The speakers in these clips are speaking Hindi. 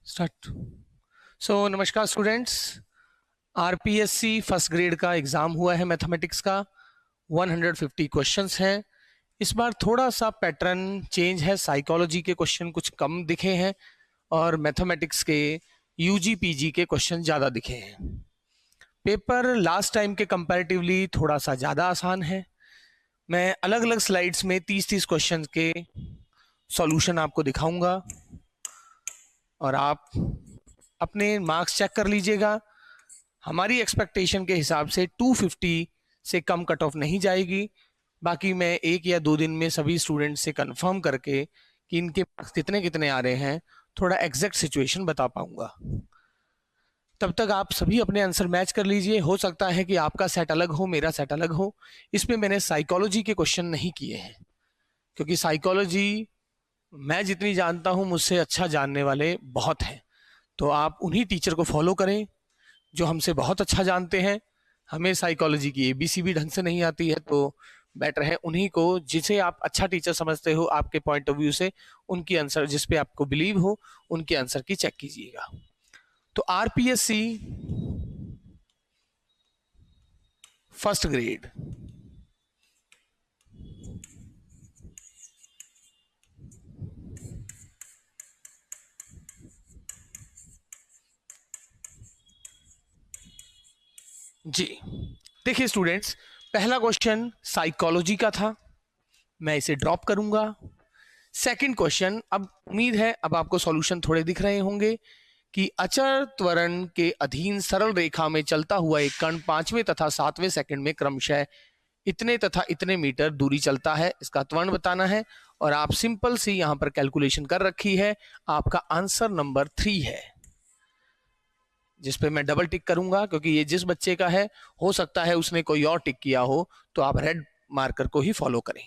स्टार्ट। सो नमस्कार स्टूडेंट्स, आरपीएससी फर्स्ट ग्रेड का एग्जाम हुआ है मैथमेटिक्स का। 150 क्वेश्चंस हैं। इस बार थोड़ा सा पैटर्न चेंज है, साइकोलॉजी के क्वेश्चन कुछ कम दिखे हैं और मैथमेटिक्स के यूजी पीजी के क्वेश्चन ज़्यादा दिखे हैं। पेपर लास्ट टाइम के कंपैरेटिवली थोड़ा सा ज़्यादा आसान है। मैं अलग अलग स्लाइड्स में 30-30 क्वेश्चन के सॉल्यूशन आपको दिखाऊंगा और आप अपने मार्क्स चेक कर लीजिएगा। हमारी एक्सपेक्टेशन के हिसाब से 250 से कम कट ऑफ नहीं जाएगी। बाकी मैं 1 या 2 दिन में सभी स्टूडेंट से कंफर्म करके कि इनके मार्क्स कितने कितने आ रहे हैं थोड़ा एग्जैक्ट सिचुएशन बता पाऊंगा। तब तक आप सभी अपने आंसर मैच कर लीजिए। हो सकता है कि आपका सेट अलग हो, मेरा सेट अलग हो। इसमें मैंने साइकोलॉजी के क्वेश्चन नहीं किए हैं क्योंकि साइकोलॉजी मैं जितनी जानता हूं मुझसे अच्छा जानने वाले बहुत हैं। तो आप उन्हीं टीचर को फॉलो करें जो हमसे बहुत अच्छा जानते हैं। हमें साइकोलॉजी की एबीसी भी ढंग से नहीं आती है, तो बेटर है उन्हीं को जिसे आप अच्छा टीचर समझते हो आपके पॉइंट ऑफ व्यू से, उनकी आंसर जिस पे आपको बिलीव हो उनके आंसर की चेक कीजिएगा। तो आरपीएससी फर्स्ट ग्रेड जी, देखिए स्टूडेंट्स, पहला क्वेश्चन साइकोलॉजी का था, मैं इसे ड्रॉप करूंगा। सेकंड क्वेश्चन, अब उम्मीद है अब आपको सॉल्यूशन थोड़े दिख रहे होंगे कि अचर त्वरण के अधीन सरल रेखा में चलता हुआ एक कण 5वें तथा 7वें सेकंड में क्रमशः इतने तथा इतने मीटर दूरी चलता है, इसका त्वरण बताना है। और आप सिंपल सी यहां पर कैलकुलेशन कर रखी है। आपका आंसर नंबर 3 है, जिस पे मैं डबल टिक करूंगा क्योंकि ये जिस बच्चे का है हो सकता है उसने कोई और टिक किया हो, तो आप रेड मार्कर को ही फॉलो करें।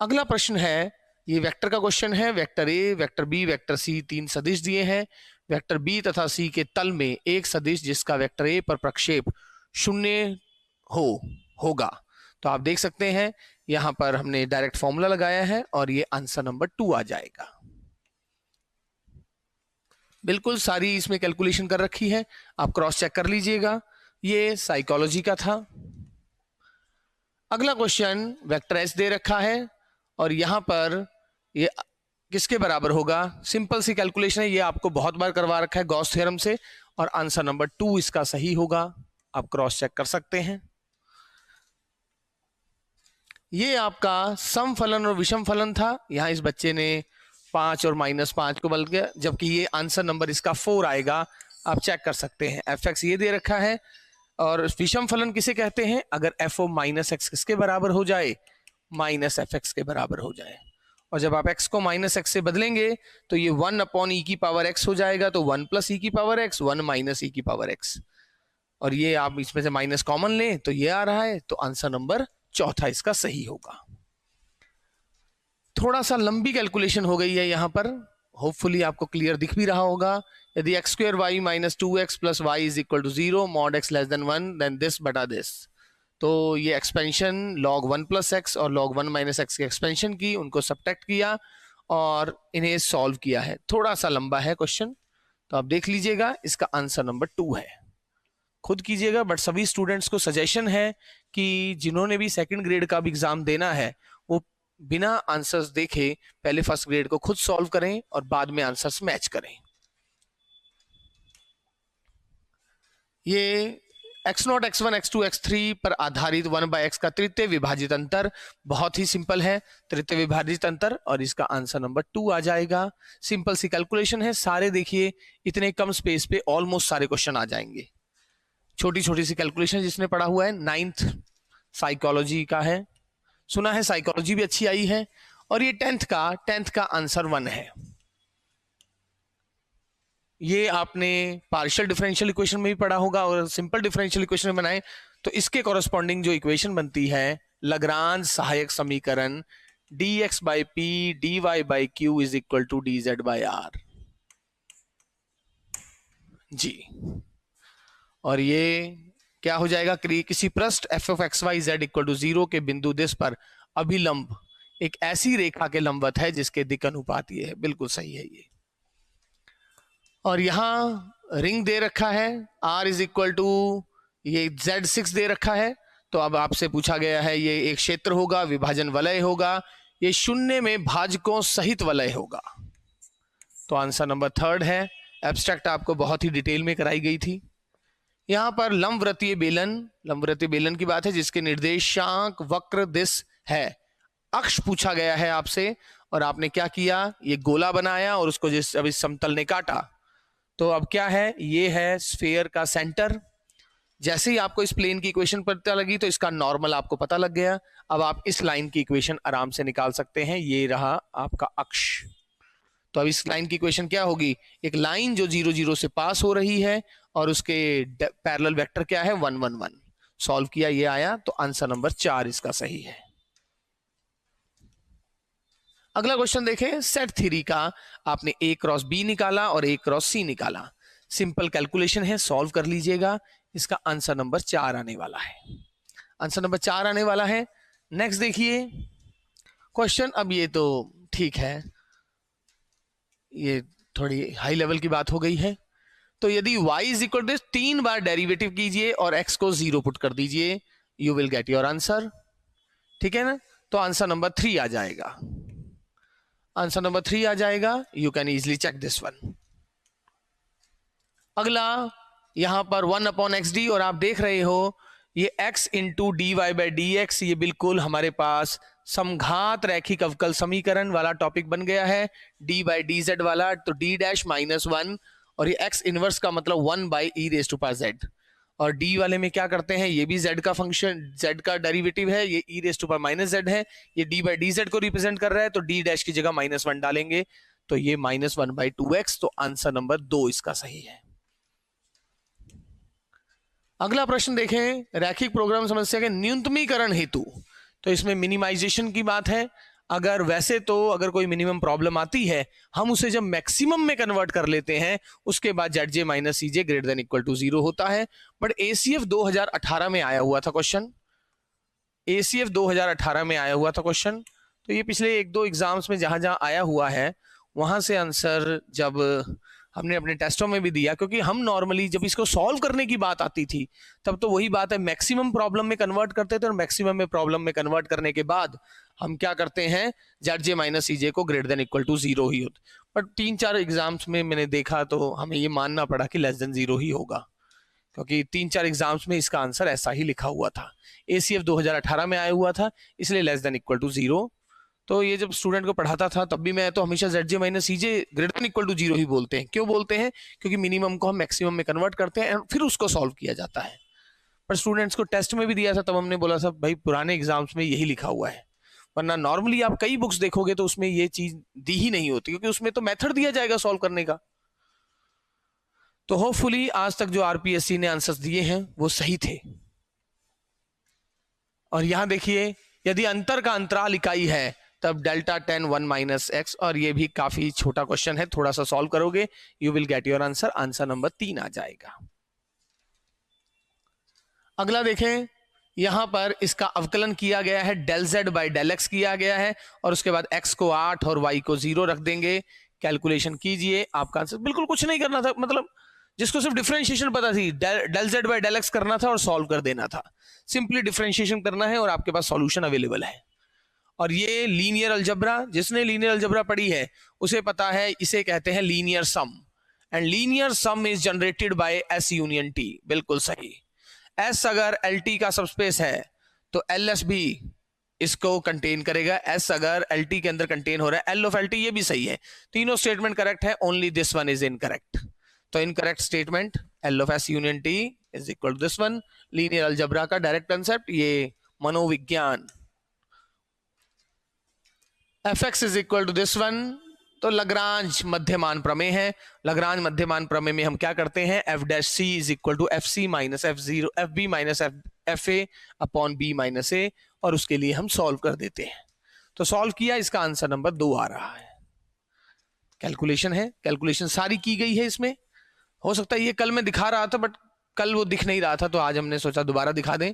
अगला प्रश्न है, ये वेक्टर का क्वेश्चन है। Vector A, vector B, vector C, 3 सदिश दिए हैं। वेक्टर बी तथा सी के तल में एक सदिश जिसका वेक्टर ए पर प्रक्षेप 0 होगा। तो आप देख सकते हैं यहां पर हमने डायरेक्ट फॉर्मूला लगाया है और ये आंसर नंबर 2 आ जाएगा। बिल्कुल सारी इसमें कैलकुलेशन कर रखी है, आप क्रॉस चेक कर लीजिएगा। ये साइकोलॉजी का था। अगला क्वेश्चन वेक्टर एस दे रखा है और यहां पर ये किसके बराबर होगा। सिंपल सी कैलकुलेशन है, ये आपको बहुत बार करवा रखा है गॉस थ्योरम से, और आंसर नंबर 2 इसका सही होगा। आप क्रॉस चेक कर सकते हैं। ये आपका सम फलन और विषम फलन था। यहां इस बच्चे ने 5 और -5 को बदल गया, जबकि ये आंसर नंबर इसका 4 आएगा। आप चेक कर सकते हैं। एफ एक्स ये दे रखा है और विषम फलन किसे कहते हैं, अगर एफ ओ माइनस एक्स किसके बराबर हो जाए, माइनस एफ एक्स के बराबर हो जाए। और जब आप x को माइनस एक्स से बदलेंगे तो ये 1 अपॉन ई की पावर x हो जाएगा। तो 1 प्लस ई की पावर x, 1 माइनस ई की पावर x, और ये आप इसमें से माइनस कॉमन लें तो ये आ रहा है। तो आंसर नंबर 4 इसका सही होगा। थोड़ा सा लंबी कैलकुलेशन हो गई है यहां पर, होपफुली आपको क्लियर दिख भी रहा होगा। यदि x square y minus 2x plus y is equal to 0, mod x less than 1, then this बटा दिस। तो ये एक्सपेंशन log 1 प्लस एक्स और log 1 माइनस एक्स की एक्सपेंशन की, उनको सब्ट्रैक्ट किया और इन्हें सॉल्व किया है। थोड़ा सा लंबा है क्वेश्चन, तो आप देख लीजिएगा। इसका आंसर नंबर 2 है, खुद कीजिएगा। बट सभी स्टूडेंट्स को सजेशन है कि जिन्होंने भी सेकंड ग्रेड का भी एग्जाम देना है वो बिना आंसर्स देखे पहले फर्स्ट ग्रेड को खुद सॉल्व करें और बाद में आंसर्स मैच करें। ये x0, x1, x2, x3 पर आधारित 1/x का तृतीय विभाजित अंतर बहुत ही सिंपल है, तृतीय विभाजित अंतर, और इसका आंसर नंबर 2 आ जाएगा। सिंपल सी कैलकुलेशन है। सारे देखिए इतने कम स्पेस पे ऑलमोस्ट सारे क्वेश्चन आ जाएंगे। छोटी छोटी सी कैलकुलेशन जिसने पढ़ा हुआ है। 9th साइकोलॉजी का है, सुना है साइकोलॉजी भी अच्छी आई है। और ये 10th का आंसर 1 है। ये आपने पार्शियल डिफरेंशियल इक्वेशन में भी पढ़ा होगा, और सिंपल डिफरेंशियल इक्वेशन में बनाए तो इसके कॉरस्पॉन्डिंग जो इक्वेशन बनती है लाग्रांज सहायक समीकरण dx by P dy by Q is equal to dz by R जी। और ये क्या हो जाएगा, किसी पृष्ठ f of x y z equal to 0 के बिंदु दिस पर अभिलंब एक ऐसी रेखा के लंबवत है जिसके दिक् अनुपात ये है। बिल्कुल सही है ये। और यहां रिंग दे रखा है, R इज इक्वल टू ये Z6 दे रखा है। तो अब आपसे पूछा गया है ये एक क्षेत्र होगा, विभाजन वलय होगा, ये शून्य में भाजकों सहित वलय होगा। तो आंसर नंबर 3 है। एब्स्ट्रैक्ट आपको बहुत ही डिटेल में कराई गई थी। यहां पर लंबवृत्तीय बेलन की बात है जिसके निर्देशांक वक्र दिश है। अक्ष पूछा गया है आपसे और आपने क्या किया, ये गोला बनाया और उसको जिस अभी समतल ने काटा। तो अब क्या है, ये है स्फीयर का सेंटर। जैसे ही आपको इस प्लेन की इक्वेशन पता लगी तो इसका नॉर्मल आपको पता लग गया। अब आप इस लाइन की इक्वेशन आराम से निकाल सकते हैं। ये रहा आपका अक्ष। तो अब इस लाइन की इक्वेशन क्या होगी, एक लाइन जो 0 0 से पास हो रही है और उसके पैरेलल वेक्टर क्या है 1 1 1। सॉल्व किया, ये आया। तो आंसर नंबर 4 इसका सही है। अगला क्वेश्चन देखें। सेट थ्योरी का आपने A क्रॉस B निकाला और A क्रॉस C निकाला। सिंपल कैलकुलेशन है, सॉल्व कर लीजिएगा। इसका आंसर नंबर 4 आने वाला है। आंसर नंबर 4 आने वाला है। नेक्स्ट देखिए क्वेश्चन। अब ये तो ठीक है, ये थोड़ी हाई लेवल की बात हो गई है। तो यदि y इज इक्वल टू 3 बार डेरिवेटिव कीजिए और x को 0 पुट कर दीजिए, you will get your answer. ठीक है ना। तो आंसर नंबर 3 आ जाएगा। आंसर नंबर 3 आ जाएगा। You can easily check this one. अगला यहां पर 1/xd और आप देख रहे हो ये x into d y by d x, ये बिल्कुल हमारे पास समघात रैखिक अवकल समीकरण वाला टॉपिक बन गया है। d बाई डी जेड वाला, तो d डैश माइनस 1 और ये x इनवर्स का मतलब 1 by e raise to power z। और d वाले में क्या करते हैं, ये भी z का फंक्शन, z का डेरिवेटिव है, ये e raise to power minus z है, ये d बाई डी जेड को रिप्रेजेंट कर रहा है। तो d डैश की जगह -1 डालेंगे तो ये -1/2x। तो आंसर नंबर 2 इसका सही है। अगला प्रश्न देखें। रैखिक प्रोग्राम समस्या के न्यूनतमीकरण हेतु, तो इसमें मिनिमाइजेशन की बात है। अगर वैसे तो अगर कोई मिनिमम प्रॉब्लम आती है, हम उसे जब मैक्सिमम में कन्वर्ट कर लेते हैं, उसके बाद ZJ minus CJ greater than equal to 0 होता है। बट ACF 2018 में आया हुआ था क्वेश्चन। ACF 2018 में आया हुआ था क्वेश्चन। तो ये पिछले 1-2 एग्जाम्स में जहां जहां आया हुआ है, वहां से आंसर जब हमने अपने टेस्टों में भी दिया, क्योंकि हम नॉर्मली जब इसको सॉल्व करने की बात आती थी तब तो वही बात है, मैक्सिमम प्रॉब्लम में कन्वर्ट करते थे और मैक्सिमम में प्रॉब्लम में कन्वर्ट करने के बाद हम क्या करते हैं, ZJ माइनस CJ को ग्रेटर देन इक्वल टू 0 ही होता। बट 3-4 एग्जाम्स में मैंने देखा तो हमें ये मानना पड़ा कि लेस देन 0 ही होगा, क्योंकि 3-4 एग्जाम्स में इसका आंसर ऐसा ही लिखा हुआ था। ACF 2018 में आया हुआ था, इसलिए लेस देन इक्वल टू 0। तो ये जब स्टूडेंट को पढ़ाता था तब भी मैं तो हमेशा ZJ minus CJ greater than equal to 0 ही बोलते हैं। क्यों बोलते हैं, क्योंकि मिनिमम को हम मैक्सिमम में कन्वर्ट करते हैं और फिर उसको सॉल्व किया जाता है। पर स्टूडेंट्स को टेस्ट में भी दिया था तब हमने बोला था भाई पुराने एग्जाम्स में यही लिखा हुआ है, वरना नॉर्मली आप कई बुक्स देखोगे तो उसमें ये चीज दी ही नहीं होती, क्योंकि उसमें तो मेथड दिया जाएगा सॉल्व करने का। तो होपफुली आज तक जो RPSC ने आंसर्स दिए हैं वो सही थे। और यहां देखिए, यदि अंतर का अंतराल इकाई है तब डेल्टा 10 1 माइनस x, और ये भी काफी छोटा क्वेश्चन है, थोड़ा सा सॉल्व करोगे you will get your answer. Answer number 3 आ जाएगा। अगला देखें। यहां पर इसका अवकलन किया गया है, del z by del x किया गया है और उसके बाद x को 8 और y को 0 रख देंगे। कैलकुलेशन कीजिए, आपका आंसर बिल्कुल कुछ नहीं करना था, मतलब जिसको सिर्फ डिफरेंशिएशन पता थी, del z by del x करना था और सॉल्व कर देना था। सिंपली डिफरेंशिएशन करना है और आपके पास सॉल्यूशन अवेलेबल है। और ये लीनियर अलजबरा, जिसने लीनियर अलजबरा पढ़ी है उसे पता है, इसे कहते हैं linear sum, and linear sum is generated by S union T। बिल्कुल सही। S अगर LT का सबस्पेस है तो LS भी इसको कंटेन करेगा। S अगर LT के अंदर कंटेन हो रहा है, L ऑफ LT, ये भी सही है। तीनों स्टेटमेंट करेक्ट है, only this one is incorrect. तो incorrect statement L of S union T is equal to this one. Linear algebra का डायरेक्ट कंसेप्ट, ये मनोविज्ञान, Fx is equal to this one. तो लग्रांज मध्यमान प्रमेय है। लग्रांज मध्यमान प्रमेय में हम क्या करते हैं, f dash c is equal to fc minus fb minus fa upon b minus a, और उसके लिए हम सॉल्व कर देते हैं। तो सॉल्व किया, इसका आंसर नंबर 2 आ रहा है। कैलकुलेशन है, कैलकुलेशन सारी की गई है इसमें। हो सकता है ये कल मैं दिखा रहा था बट कल वो दिख नहीं रहा था, तो आज हमने सोचा दोबारा दिखा दें।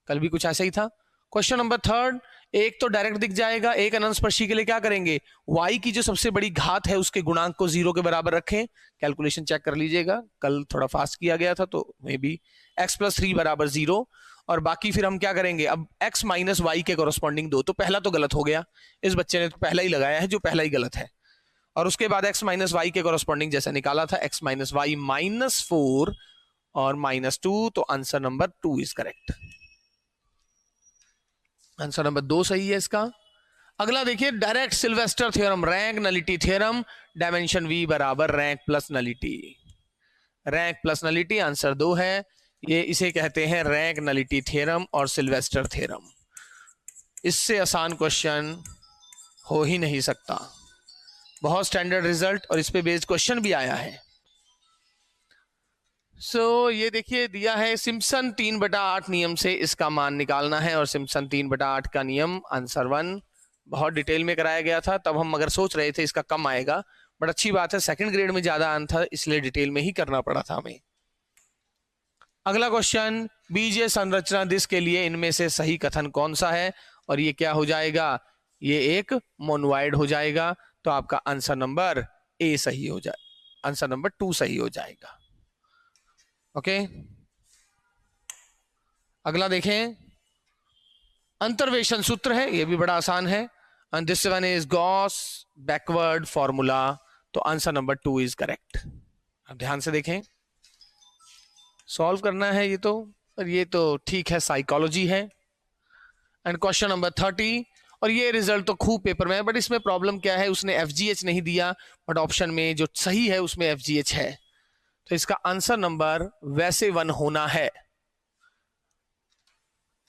कल भी कुछ ऐसा ही था। क्वेश्चन नंबर 3, एक तो डायरेक्ट दिख जाएगा, एक अनंत स्पर्शी के लिए क्या करेंगे, y की जो सबसे बड़ी घात है उसके गुणांक को 0 के बराबर रखें। कैलकुलेशन चेक कर लीजिएगा, कल थोड़ा फास्ट किया गया था तो मे बी x + 3 बराबर 0। और बाकी फिर हम क्या करेंगे, अब x - y के कोरस्पॉन्डिंग दो, तो पहला तो गलत हो गया, इस बच्चे ने तो पहला ही लगाया है जो पहला ही गलत है। और उसके बाद x - y के कोरस्पॉन्डिंग जैसा निकाला था, x - y -4 और -2, तो answer number 2 is correct. Answer number 2 सही है इसका। अगला देखिए, direct Sylvester theorem, rank nullity theorem, dimension v बराबर rank plus nullity. Rank plus nullity answer 2 है। ये इसे कहते हैं रैंक नलिटी थ्योरम और सिल्वेस्टर थ्योरम। इससे आसान क्वेश्चन हो ही नहीं सकता। बहुत स्टैंडर्ड रिजल्ट और इस पे बेस्ड क्वेश्चन भी आया है। ये देखिए दिया है, सिम्पसन 3/8 नियम से इसका मान निकालना है। और सिम्पसन 3/8 का नियम आंसर 1 बहुत डिटेल में कराया गया था, तब हम मगर सोच रहे थे इसका कम आएगा, बट अच्छी बात है सेकंड ग्रेड में ज्यादा आना था, इसलिए डिटेल में ही करना पड़ा था हमें। अगला क्वेश्चन, बीजीय संरचना दिस के लिए इनमें से सही कथन कौन सा है? और ये क्या हो जाएगा, ये एक मोनोइड हो जाएगा। तो आपका आंसर नंबर ए सही हो जाए, आंसर नंबर 2 सही हो जाएगा। ओके, अगला देखें, अंतर्वेशन सूत्र है, ये भी बड़ा आसान है। And this one is Gauss backward formula, तो आंसर नंबर 2 इज करेक्ट। अब ध्यान से देखें, सॉल्व करना है ये तो, और ये तो ठीक है, साइकोलॉजी है। एंड क्वेश्चन नंबर 30, और ये रिजल्ट तो खूब पेपर में है, बट इसमें प्रॉब्लम क्या है, उसने FGH नहीं दिया, बट ऑप्शन में जो सही है उसमें FGH है, तो इसका आंसर नंबर वैसे 1 होना है।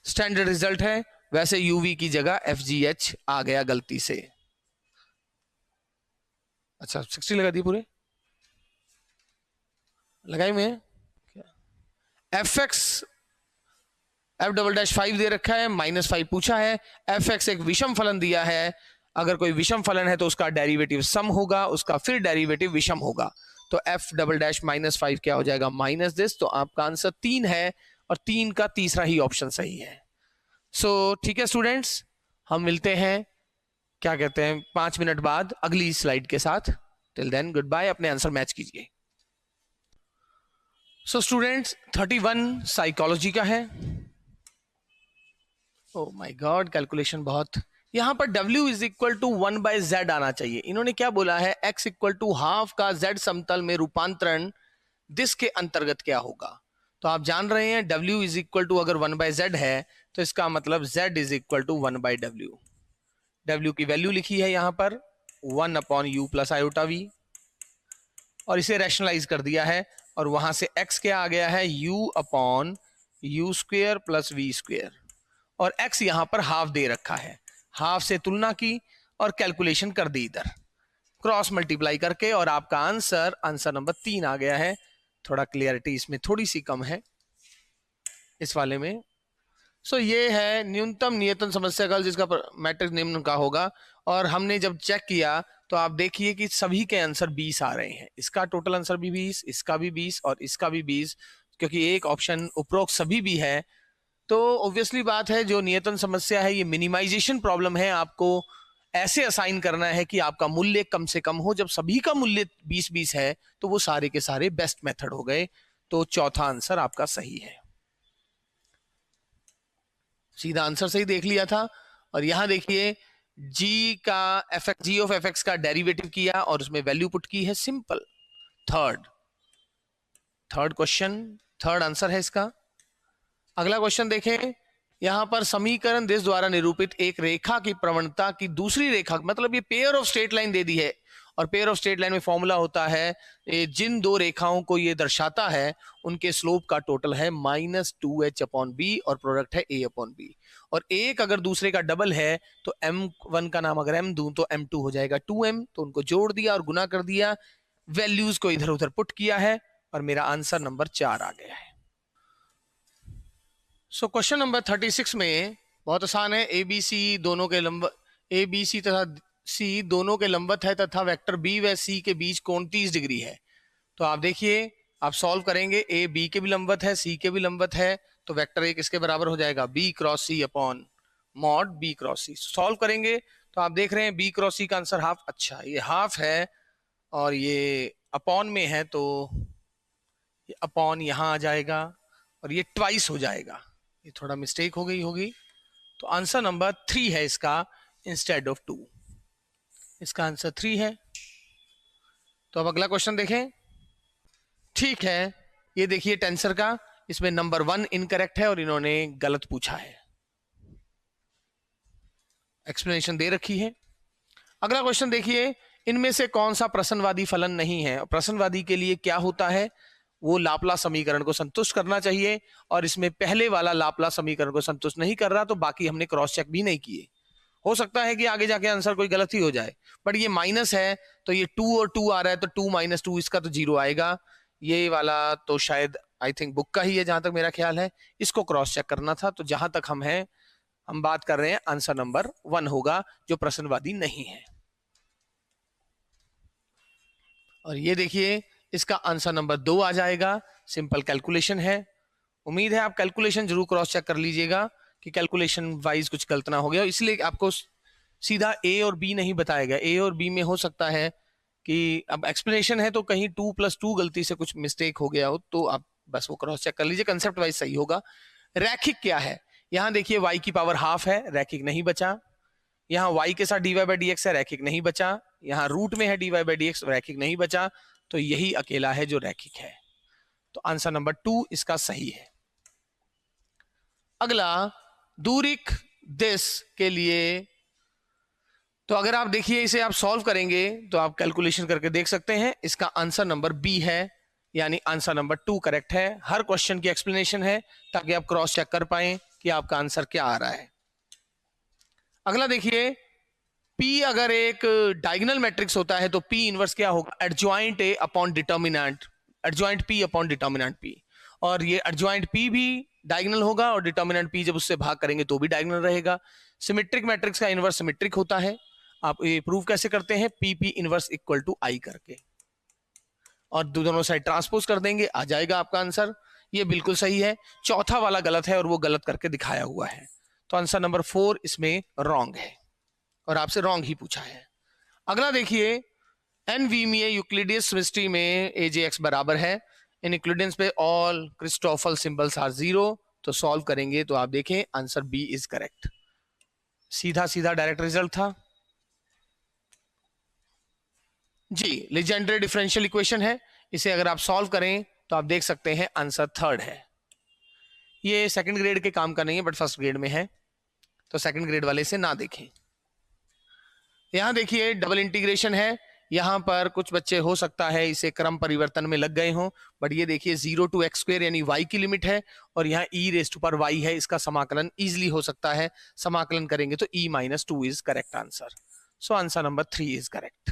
स्टैंडर्ड रिजल्ट है, वैसे UV की जगह FGH आ गया गलती से। अच्छा 60 लगा दिए पूरे, लगाई में fx f'5 दे रखा है, -5 पूछा है। fx एक विषम फलन दिया है, अगर कोई विषम फलन है तो उसका डेरिवेटिव सम होगा, उसका फिर डेरिवेटिव विषम होगा, तो f" -5 क्या हो जाएगा, माइनस दिस। तो आपका आंसर 3 है, और 3 का तीसरा ही ऑप्शन सही है। ठीक है स्टूडेंट्स, हम मिलते हैं क्या कहते हैं 5 मिनट बाद अगली स्लाइड के साथ। टिल देन गुड बाय, अपने आंसर मैच कीजिए। स्टूडेंट्स 31 साइकोलॉजी का है। ओह माय गॉड, कैलकुलेशन बहुत, यहां पर W = 1/z आना चाहिए। इन्होंने क्या बोला है, x = ½ का z समतल में रूपांतरण दिस के अंतर्गत क्या होगा। तो आप जान रहे हैं W = अगर 1/z है तो इसका मतलब z = 1/w। W की वैल्यू लिखी है यहां पर 1/u + iv, और इसे रैशनलाइज कर दिया है, और वहां से x क्या आ गया है, u/u² + v², और x यहां पर हाफ दे रखा है, हाफ से तुलना की और कैलकुलेशन कर दी इधर क्रॉस मल्टीप्लाई करके, और आपका आंसर नंबर 3 आ गया है। थोड़ा क्लियरिटी इसमें थोड़ी सी कम है इस वाले में। ये है न्यूनतम नियतन समस्या का जिसका मैट्रिक्स निम्न का होगा, और हमने जब चेक किया तो आप देखिए कि सभी के आंसर 20 आ रहे हैं। इसका टोटल आंसर भी 20, इसका भी 20 और इसका भी 20, क्योंकि एक ऑप्शन उपरोक्त सभी भी है। तो ऑब्वियसली बात है, जो नियतन समस्या है ये मिनिमाइजेशन प्रॉब्लम है, आपको ऐसे असाइन करना है कि आपका मूल्य कम से कम हो। जब सभी का मूल्य 20-20 है तो वो सारे के सारे बेस्ट मेथड हो गए। तो चौथा आंसर आपका सही है, सीधा आंसर सही देख लिया था। और यहां देखिए g ऑफ fx का डेरिवेटिव किया और उसमें वैल्यू पुट की है, simple. Third question, third answer है इसका। अगला क्वेश्चन देखें, यहां पर समीकरण दिस द्वारा निरूपित एक रेखा की प्रवणता की दूसरी रेखा, मतलब ये पेयर ऑफ स्ट्रेट लाइन दे दी है, और पेयर ऑफ स्ट्रेट लाइन में फॉर्मूला होता है, जिन दो रेखाओं को ये दर्शाता है उनके स्लोप का टोटल है -2h/b और प्रोडक्ट है a/b। और एक अगर दूसरे का डबल है तो m1 का नाम अगर m दूं तो m2 हो जाएगा 2m, तो उनको जोड़ दिया और गुना कर दिया, वैल्यूज को इधर उधर पुट किया है, और मेरा आंसर नंबर 4 आ गया है। क्वेश्चन नंबर 36 में बहुत आसान है, ABC दोनों के लंबवत, ABC तथा C दोनों के लंबवत है तथा वेक्टर B व C के बीच कोण 30 डिग्री है। तो आप देखिए, आप सॉल्व करेंगे, A B के भी लंबवत है, C के भी लंबवत है, तो वेक्टर 1 इसके बराबर हो जाएगा B × C/, mod B cross C. Solve करेंगे तो आप देख रहे हैं बी क्रॉस सी का आंसर हाफ। अच्छा, ये हाफ है और ये अपॉन में है, तो ये अपॉन यहां आ जाएगा और ये ट्वाइस हो जाएगा। ये थोड़ा मिस्टेक हो गई होगी, तो आंसर नंबर 3 है इसका इंस्टेड ऑफ 2। इसका आंसर 3 है। तो अब अगला क्वेश्चन देखें। ठीक है, ये देखिए टेंसर का, इसमें नंबर 1 इनकरेक्ट है और इन्होंने गलत पूछा है। एक्सप्लेनेशन दे रखी है। अगला क्वेश्चन देखिए, इनमें से कौन सा प्रश्नवादी फलन नहीं है। प्रश्नवादी के लिए क्या होता है, वो लाप्लास समीकरण को संतुष्ट करना चाहिए, और इसमें पहले वाला लाप्लास समीकरण को संतुष्ट नहीं कर रहा, तो बाकी हमने क्रॉस चेक भी नहीं किए। हो सकता है कि आगे जाके आंसर कोई गलत ही हो जाए, बट ये माइनस है तो ये 2 और 2 आ रहा है, तो 2 - 2 इसका तो 0 आएगा। ये वाला तो शायद आई थिंक बुक का ही है, जहां तक मेरा ख्याल है। इसको क्रॉस चेक करना था, तो जहां तक हम हैं, हम बात कर रहे हैं आंसर नंबर 1 होगा, जो प्रश्नवादी नहीं है। और ये देखिए इसका आंसर नंबर 2 आ जाएगा। सिंपल कैलकुलेशन है। उम्मीद है आप कैलकुलेशन जरूर क्रॉस चेक कर लीजिएगा कि कैलकुलेशन वाइज कुछ गलत ना हो गया, इसलिए आपको सीधा ए और बी नहीं बताया गया। ए और बी में हो सकता है कि अब एक्सप्लेनेशन है तो कहीं 2 + 2 गलती से कुछ मिस्टेक हो गया हो, तो आप बस वो क्रॉस चेक कर लीजिए, कंसेप्ट वाइज सही होगा। रैखिक क्या है, यहां देखिए y की पावर हाफ है, रैखिक नहीं बचा। यहाँ y के साथ dy/dx है, रैखिक नहीं बचा। यहाँ रूट में है dy/dx, रैखिक नहीं बचा। तो यही अकेला है जो रैखिक है, तो आंसर नंबर 2 इसका सही है। अगला दूरिक दिस के लिए, तो अगर आप देखिए इसे आप सॉल्व करेंगे तो आप कैलकुलेशन करके देख सकते हैं। इसका आंसर नंबर बी है, यानी आंसर नंबर 2 करेक्ट है। हर क्वेश्चन की एक्सप्लेनेशन है ताकि आप क्रॉस चेक कर पाए कि आपका आंसर क्या आ रहा है। अगला देखिए, P अगर एक डायगोनल मैट्रिक्स होता है तो P इनवर्स क्या होगा, adjoint A upon determinant, adjoint P upon determinant P। और ये एडजॉइंट P भी डायगोनल होगा और डिटर्मिनेंट P जब उससे भाग करेंगे तो भी डायगोनल रहेगा। सिमेट्रिक मैट्रिक्स का इनवर्स सिमेट्रिक होता है। आप ये प्रूव कैसे करते हैं, PP inverse equal to I करके, और दोनों साइड ट्रांसपोज कर देंगे, आ जाएगा आपका आंसर। ये बिल्कुल सही है। चौथा वाला गलत है और वो गलत करके दिखाया हुआ है, तो आंसर नंबर 4 इसमें रॉन्ग है और आपसे रॉन्ग ही पूछा है। अगला देखिए, एनवीमीए यूक्लिडियस सिमेट्री में AJX बराबर है। इन यूक्लिडियंस पे ऑल क्रिस्टोफल सिंबल्स आर 0, तो सॉल्व करेंगे तो आप देखें आंसर बी इज करेक्ट। सीधा सीधा डायरेक्ट रिजल्ट था जी। लीजेंड्रे डिफरेंशियल इक्वेशन है, इसे अगर आप सॉल्व करें तो आप देख सकते हैं आंसर 3rd है। ये सेकंड ग्रेड के काम का नहीं है, बट फर्स्ट ग्रेड में है, तो सेकंड ग्रेड वाले से ना देखें। यहां देखिए डबल इंटीग्रेशन है। यहां पर कुछ बच्चे हो सकता है इसे क्रम परिवर्तन में लग गए हों, बट ये देखिए 0 to x² यानी y की लिमिट है, और यहाँ e⁻y है। इसका समाकलन इजिली हो सकता है, समाकलन करेंगे तो e - 2 is correct answer. So answer number 3 is correct.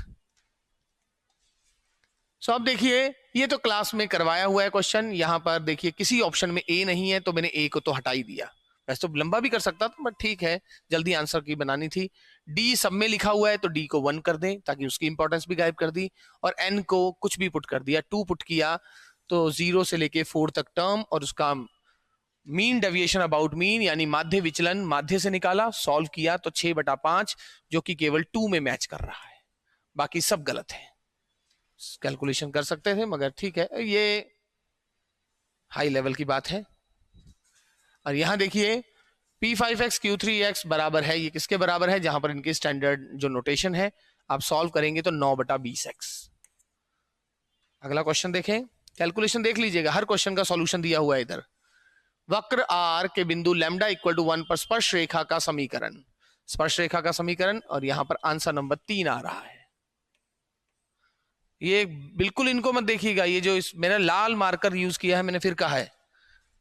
So अब देखिए, ये तो क्लास में करवाया हुआ है क्वेश्चन। यहां पर देखिए किसी ऑप्शन में ए नहीं है, तो मैंने ए को तो हटा ही दिया। वैसे तो लंबा भी कर सकता था, बट ठीक है, जल्दी आंसर की बनानी थी। डी सब में लिखा हुआ है तो डी को 1 कर दें, ताकि उसकी इंपॉर्टेंस भी गायब कर दी। और एन को कुछ भी पुट कर दिया, 2 पुट किया, तो 0 से लेके 4 तक टर्म, और उसका मीन डेविएशन अबाउट मीन यानी माध्य विचलन माध्य से निकाला, सॉल्व किया तो 6/5, जो कि केवल 2 में मैच कर रहा है, बाकी सब गलत है। कैलकुलेशन कर सकते थे, मगर ठीक है, ये हाई लेवल की बात है। और यहां देखिए P5x Q3x बराबर है, ये किसके बराबर है, जहां पर इनकी स्टैंडर्ड जो नोटेशन है, आप सॉल्व करेंगे तो 9/20x। अगला क्वेश्चन देखें, कैलकुलेशन देख लीजिएगा, हर क्वेश्चन का सॉल्यूशन दिया हुआ है इधर। वक्र R के बिंदु लैम्डा इक्वल टू 1 पर स्पर्श रेखा का समीकरण, स्पर्श रेखा का समीकरण, और यहां पर आंसर नंबर 3 आ रहा है। ये बिल्कुल इनको मत देखिएगा, ये जो मैंने लाल मार्कर यूज किया है, मैंने फिर कहा है,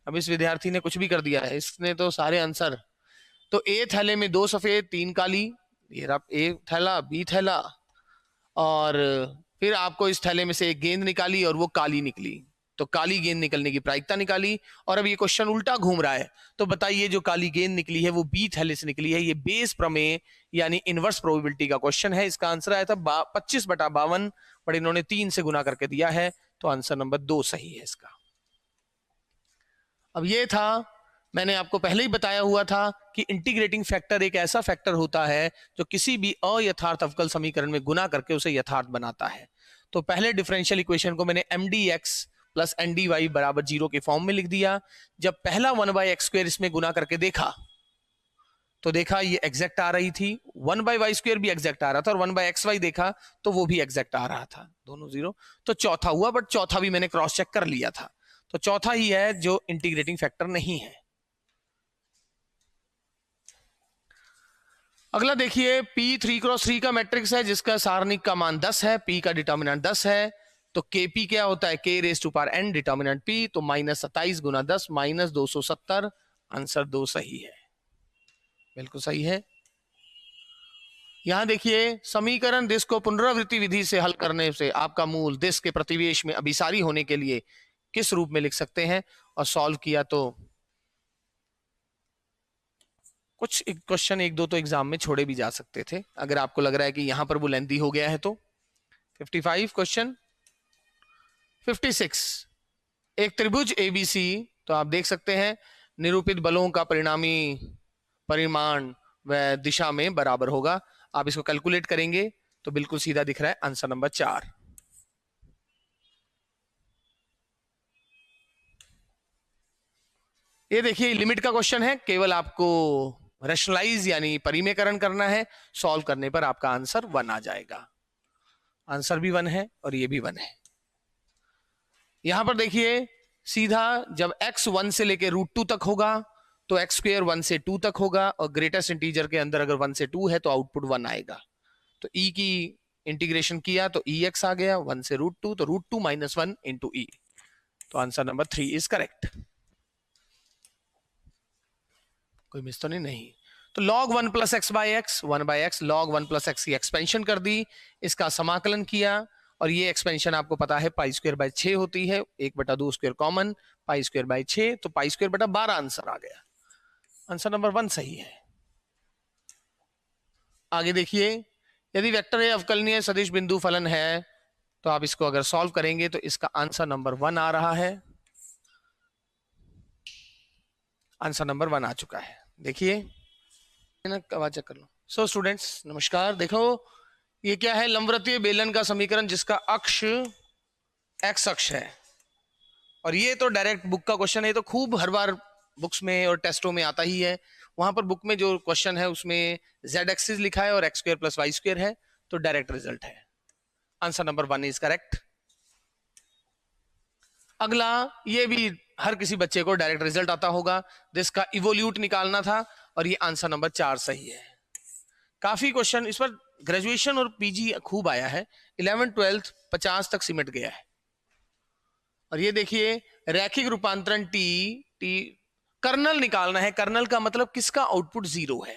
अब इस विद्यार्थी ने कुछ भी कर दिया है, इसने तो सारे आंसर। तो ए थैले में 2 सफेद 3 काली, ये रहा ए थैला, बी थैला, और फिर आपको इस थैले में से एक गेंद निकाली और वो काली निकली, तो काली गेंद निकलने की प्रायिकता निकाली। और अब ये क्वेश्चन उल्टा घूम रहा है, तो बताइए जो काली गेंद निकली है वो बी थैले से निकली है। ये बेस प्रमेय यानी इनवर्स प्रोबेबिलिटी का क्वेश्चन है। इसका आंसर आया था 25/52, पर इन्होंने 3 से गुना करके दिया है, तो आंसर नंबर 2 सही है इसका। अब ये था मैंने आपको पहले ही बताया हुआ था कि इंटीग्रेटिंग फैक्टर एक ऐसा फैक्टर होता है जो किसी भी अयथार्थ अवकल समीकरण में गुना करके उसे यथार्थ बनाता है। तो पहले डिफरेंशियल इक्वेशन को मैंने m d x plus n d y बराबर 0 के फॉर्म में लिख दिया। जब पहला 1/x² इसमें गुना करके देखा तो देखा ये एग्जैक्ट आ रही थी, 1/y² भी एग्जैक्ट आ रहा था, और 1/xy देखा तो वो भी एग्जैक्ट आ रहा था, दोनों 0। तो चौथा हुआ, बट चौथा भी मैंने क्रॉस चेक कर लिया था, तो चौथा ही है जो इंटीग्रेटिंग फैक्टर नहीं है। अगला देखिए, P 3x3 का मैट्रिक्स है जिसका सारणिक का मान 10 है, P का डिटर्मिनेंट 10 है, तो Kp क्या होता है, k⁻n डिटर्मिनेंट P, तो -27 गुना 10 -270, आंसर 2 सही है, बिल्कुल सही है। यहां देखिए, समीकरण दिस को पुनरावृत्ति विधि से हल करने से आपका मूल दिस के प्रतिवेश में अभिसारी होने के लिए किस रूप में लिख सकते हैं, और सॉल्व किया तो कुछ क्वेश्चन एक दो तो एग्जाम में छोड़े भी जा सकते थे, अगर आपको लग रहा है कि यहां पर वो लेंथी हो गया है तो। 55 क्वेश्चन 56, एक त्रिभुज एबीसी, तो आप देख सकते हैं निरूपित बलों का परिणामी परिमाण व दिशा में बराबर होगा। आप इसको कैलकुलेट करेंगे तो बिल्कुल सीधा दिख रहा है, आंसर नंबर 4। ये देखिए लिमिट का क्वेश्चन है, केवल आपको रैशनलाइज यानी परिमेयकरण करना है, सॉल्व करने पर आपका आंसर 1 आ जाएगा। आंसर भी 1 है और ये भी 1 है। यहां पर देखिए सीधा जब x 1 से लेके √2 तक होगा तो x² 1 से 2 तक होगा, और ग्रेटेस्ट इंटीजर के अंदर अगर 1 से 2 है तो आउटपुट 1 आएगा। तो e की इंटीग्रेशन किया तो ex आ गया, 1 से √2 तो √2 - 1 इंटू e, तो आंसर नंबर 3 इज करेक्ट। कोई मिस तो नहीं। तो log 1 + x/x 1/x log 1 + x की एक्सपेंशन कर दी, इसका समाकलन किया, और ये एक्सपेंशन आपको पता है π²/6 होती है, 1/2² कॉमन, π²/6, तो π²/12 आंसर आ गया, आंसर नंबर 1 सही है। आगे देखिए, यदि वेक्टर ए अवकलनीय सदिश बिंदु फलन है तो आप इसको अगर सॉल्व करेंगे तो इसका आंसर नंबर 1 आ रहा है, आंसर नंबर 1 आ चुका है। देखिए चेक कर लो। सो स्टूडेंट्स नमस्कार, देखो ये क्या है, लंबवृत्तीय बेलन का समीकरण जिसका अक्ष एक्स अक्ष है, और ये तो डायरेक्ट बुक का क्वेश्चन है, तो खूब हर बार बुक्स में और टेस्टों में आता ही है। वहां पर बुक में जो क्वेश्चन है उसमें z एक्सिस लिखा है और x² + y² है, तो डायरेक्ट रिजल्ट है, आंसर नंबर 1 इज करेक्ट। अगला, ये भी हर किसी बच्चे को डायरेक्ट रिजल्ट आता होगा, जिसका इवोल्यूट निकालना था, और ये आंसर नंबर 4 सही है। काफी क्वेश्चन इस पर ग्रेजुएशन और पीजी खूब आया है, 11th 12th 50 तक सिमट गया है। और ये देखिए रैखिक रूपांतरण टी कर्नल निकालना है, कर्नल का मतलब किसका आउटपुट 0 है।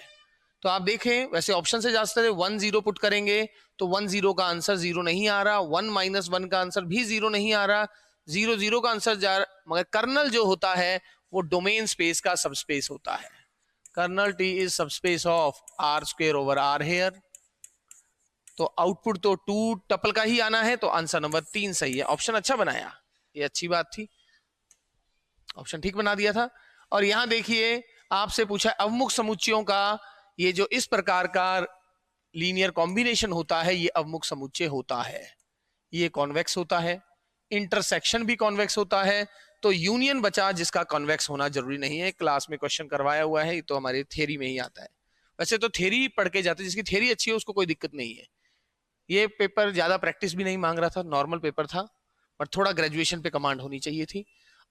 तो आप देखें वैसे ऑप्शन से जा सकते थे, 1 0 पुट करेंगे तो 1 0 का आंसर 0 नहीं आ रहा, 1 - 1 का आंसर भी 0 नहीं आ रहा, 0 0 का आंसर जा रहा, मगर कर्नल जो होता है वो डोमेन स्पेस का सबस्पेस होता है। Kernel T is subspace of r² / r here, तो आउटपुट तो 2 टपल का ही आना है, तो आंसर नंबर 3 सही है। ऑप्शन अच्छा बनाया, ये अच्छी बात थी, ऑप्शन ठीक बना दिया था। और यहां देखिए आपसे पूछा अवमुख समुच्चयों का, ये जो इस प्रकार का लीनियर कॉम्बिनेशन होता है ये अवमुख समुच्चय होता है, ये कॉन्वेक्स होता है, इंटरसेक्शन भी कॉन्वेक्स होता है, तो यूनियन बचा जिसका कॉन्वेक्स होना जरूरी नहीं है। क्लास में क्वेश्चन करवाया हुआ है, तो हमारे थ्योरी में ही आता है। वैसे तो थ्योरी पढ़ के जाते, जिसकी थ्योरी अच्छी है उसको कोई दिक्कत नहीं है। ये पेपर ज्यादा प्रैक्टिस भी नहीं मांग रहा था, नॉर्मल पेपर था, पर थोड़ा ग्रेजुएशन पे कमांड होनी चाहिए थी।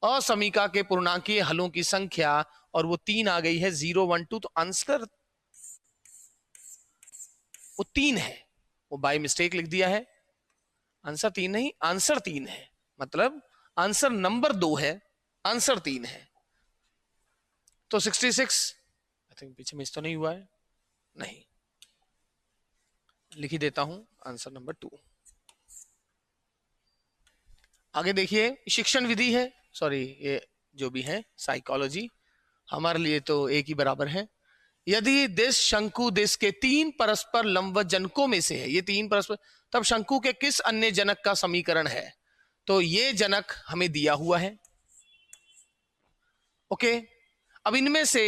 असमीका के पूर्णांकीय हलों की संख्या, और वो 3 आ गई है, 0 1 2, तो आंसर वो 3 है, वो बाय मिस्टेक लिख दिया है, आंसर 3 नहीं, आंसर 3 है, मतलब आंसर नंबर 2 है, आंसर 3 है। तो 66 आई थिंक पीछे मिस तो नहीं हुआ है, नहीं, लिख ही देता हूं, आंसर नंबर 2। आगे देखिए शिक्षण विधि है, सॉरी ये जो भी है साइकोलॉजी, हमारे लिए तो एक ही बराबर है। यदि दिस शंकु दिस के 3 परस्पर लंबवत जनकों में से है, ये 3 परस्पर, तब शंकु के किस अन्य जनक का समीकरण है। तो ये जनक हमें दिया हुआ है, ओके। अब इनमें से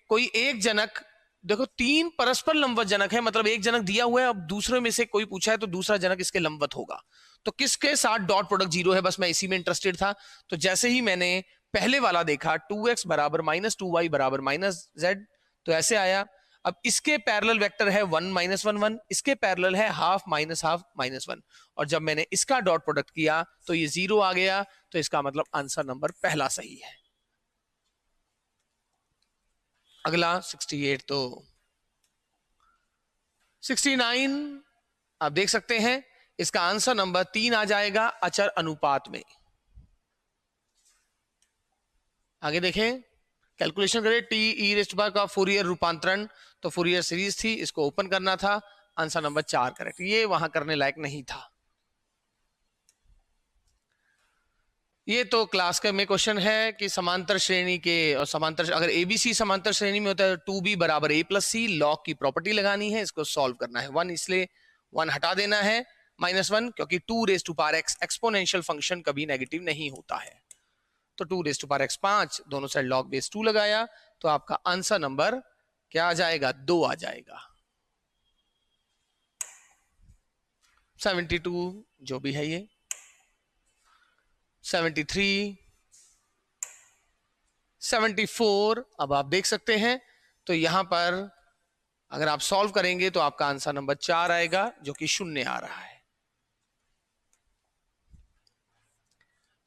कोई एक जनक, देखो तीन परस्पर लंबवत जनक है, मतलब एक जनक दिया हुआ है, अब दूसरे में से कोई पूछा है तो दूसरा जनक इसके लंबवत होगा। तो किसके साथ डॉट प्रोडक्ट जीरो है, बस मैं इसी में इंटरेस्टेड था। तो जैसे ही मैंने पहले वाला देखा 2x बराबर -2y बराबर -z, तो ऐसे आया। अब इसके पैरेलल वेक्टर है 1 -1 1, इसके पैरेलल है हाफ -हाफ -1, और जब मैंने इसका डॉट प्रोडक्ट किया तो ये 0 आ गया। तो इसका मतलब आंसर नंबर पहला सही है। अगला 68, तो 69 आप देख सकते हैं इसका आंसर नंबर 3 आ जाएगा अचर अनुपात में। आगे देखें, कैलकुलेशन करें। टी ई रेस्ट बार का फूरियर रूपांतरण, तो फूरियर सीरीज थी, इसको ओपन करना था। आंसर नंबर 4 करेक्ट, ये वहां करने लायक नहीं था। ये तो क्लास का में क्वेश्चन है कि समांतर श्रेणी के, और समांतर अगर एबीसी समांतर श्रेणी में होता है तो 2b बराबर a प्लस सी, लॉग की प्रॉपर्टी लगानी है, इसको सॉल्व करना है। 1 इसलिए 1 हटा देना है, -1 क्योंकि 2 raise to power x exponential function कभी नेगेटिव नहीं होता है। तो 2 रेज टू पावर x 5, दोनों साइड लॉग बेस 2 लगाया, तो आपका आंसर नंबर क्या आ जाएगा, 2 आ जाएगा। 72 जो भी है ये, 73, 74 अब आप देख सकते हैं। तो यहां पर अगर आप सॉल्व करेंगे तो आपका आंसर नंबर 4 आएगा, जो कि 0 आ रहा है।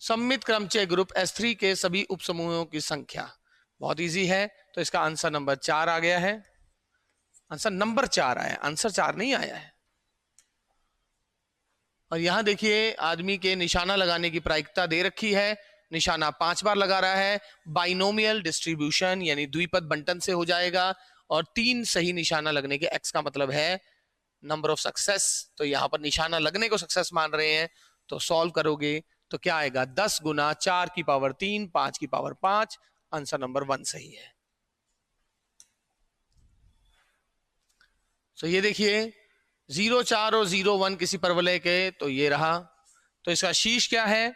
सम्मित क्रमचय ग्रुप S3 के सभी उपसमूहों की संख्या, बहुत इजी है, तो इसका आंसर नंबर 4 आ गया है। आंसर नंबर 4 आया, आंसर 4 नहीं आया है। और यहां देखिए आदमी के निशाना लगाने की प्रायिकता दे रखी है, निशाना 5 बार लगा रहा है। बाइनोमियल डिस्ट्रीब्यूशन यानी द्विपद बंटन से हो जाएगा, और 3 सही निशाना लगने के x का मतलब है नंबर ऑफ सक्सेस। तो यहां पर निशाना लगने को सक्सेस मान रहे हैं, तो सॉल्व करोगे तो क्या आएगा, 10 गुना 4 की पावर 3 5 की पावर 5, आंसर नंबर 1 सही है। तो ये देखिए 0 4 और 0 1 किसी परवलय के, तो ये रहा। तो इसका शीर्ष क्या है,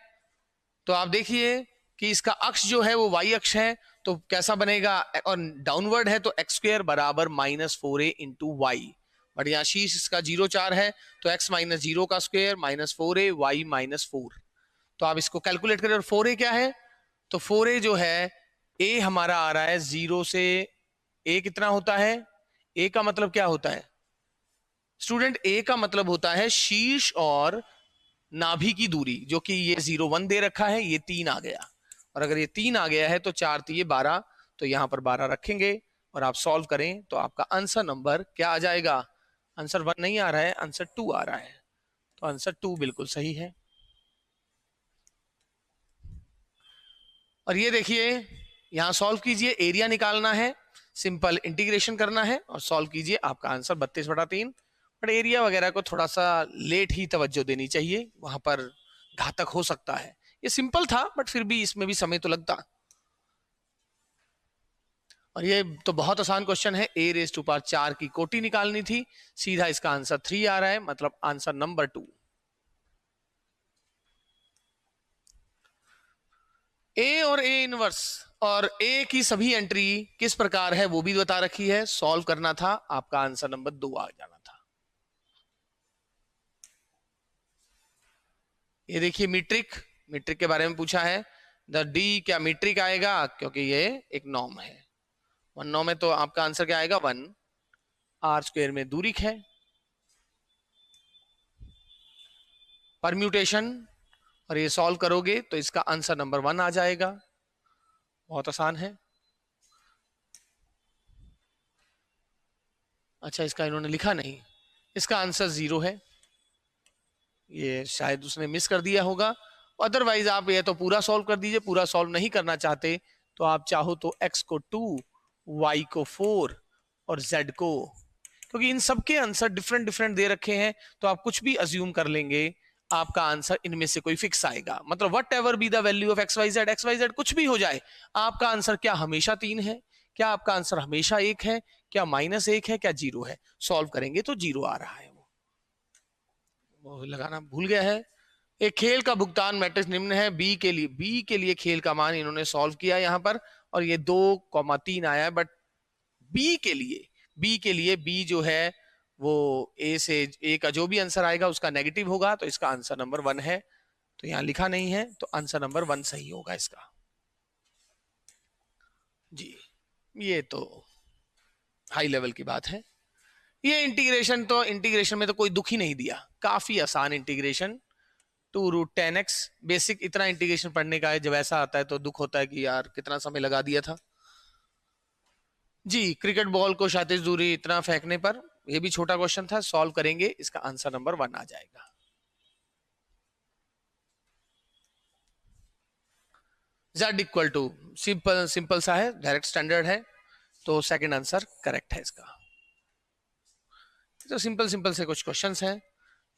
तो आप देखिए कि इसका अक्ष जो है वो y अक्ष है, तो कैसा बनेगा, और डाउनवर्ड है तो x² बराबर -4a इंटू वाई। बट यहाँ शीर्ष इसका 0 4 है, तो x - 0 का स्क्वायर -4a y -4। तो आप इसको कैलकुलेट करें, और 4a क्या है, तो 4a जो है a हमारा आ रहा है 0 से a कितना होता है, a का मतलब क्या होता है स्टूडेंट, a का मतलब होता है शीर्ष और नाभि की दूरी, जो कि ये 0 1 दे रखा है, ये 3 आ गया। और अगर ये 3 आ गया है तो 4 3 12, तो यहां पर 12 रखेंगे और आप सॉल्व करें तो आपका आंसर नंबर क्या आ जाएगा, आंसर 1 नहीं आ रहा है, आंसर 2 आ रहा है। तो आंसर 2 बिल्कुल सही है। और ये देखिए यहां सॉल्व कीजिए, एरिया निकालना है, सिंपल इंटीग्रेशन करना है और सॉल्व कीजिए, आपका आंसर 32/3। बट एरिया वगैरह को थोड़ा सा लेट ही तवज्जो देनी चाहिए, वहां पर घातक हो सकता है। ये सिंपल था बट फिर भी इसमें भी समय तो लगता। और ये तो बहुत आसान क्वेश्चन है, a⁴ की कोटि निकालनी थी, सीधा इसका आंसर 3 आ रहा है, मतलब आंसर नंबर 2। ए और ए इनवर्स और ए की सभी एंट्री किस प्रकार है वो भी बता रखी है, सॉल्व करना था, आपका आंसर नंबर 2 आ जाना था। ये देखिए मीट्रिक, मीट्रिक के बारे में पूछा है, द डी क्या मीट्रिक आएगा, क्योंकि ये एक नॉर्म है। 1 नॉर्म है तो आपका आंसर क्या आएगा, 1। r² में दूरिक है। परम्यूटेशन, और ये सॉल्व करोगे तो इसका आंसर नंबर 1 आ जाएगा, बहुत आसान है। अच्छा इसका इन्होंने लिखा नहीं, इसका आंसर 0 है, ये शायद उसने मिस कर दिया होगा। अदरवाइज आप ये तो पूरा सॉल्व कर दीजिए, पूरा सॉल्व नहीं करना चाहते तो आप चाहो तो x को 2, y को 4 और z को, क्योंकि इन सबके आंसर डिफरेंट डिफरेंट दे रखे हैं, तो आप कुछ भी अज्यूम कर लेंगे, आपका आंसर इनमें से कोई फिक्स आएगा। मतलब whatever be the value of x y z कुछ भी हो जाए, आपका आंसर क्या हमेशा 3 है, क्या आपका आंसर हमेशा 1 है, क्या -1 है, क्या 0 है। सॉल्व करेंगे तो 0 आ रहा है, वो लगाना भूल गया है। एक खेल का भुगतान मैट्रिक्स निम्न है, बी के लिए खेल का मान इन्होंने सॉल्व किया यहाँ पर और ये 2,3 आया है, बट बी के लिए बी जो है वो ए का जो भी आंसर आएगा उसका नेगेटिव होगा, तो इसका आंसर नंबर 1 है। तो यहां लिखा नहीं है, तो आंसर नंबर 1 सही होगा इसका। जी, ये तो हाई लेवल की बात है। ये इंटीग्रेशन में तो कोई दुख ही नहीं दिया, काफी आसान इंटीग्रेशन। 2√10x बेसिक इतना इंटीग्रेशन पढ़ने का है, जब ऐसा आता है तो दुख होता है कि यार कितना समय लगा दिया था। जी, क्रिकेट बॉल को क्षैतिज दूरी इतना फेंकने पर, ये भी छोटा क्वेश्चन था, सॉल्व करेंगे, इसका आंसर नंबर 1 आ जाएगा। z equal to simple simple सा है, डायरेक्ट स्टैंडर्ड है, तो सेकंड आंसर करेक्ट है इसका। तो सिंपल सिंपल से कुछ क्वेश्चंस हैं।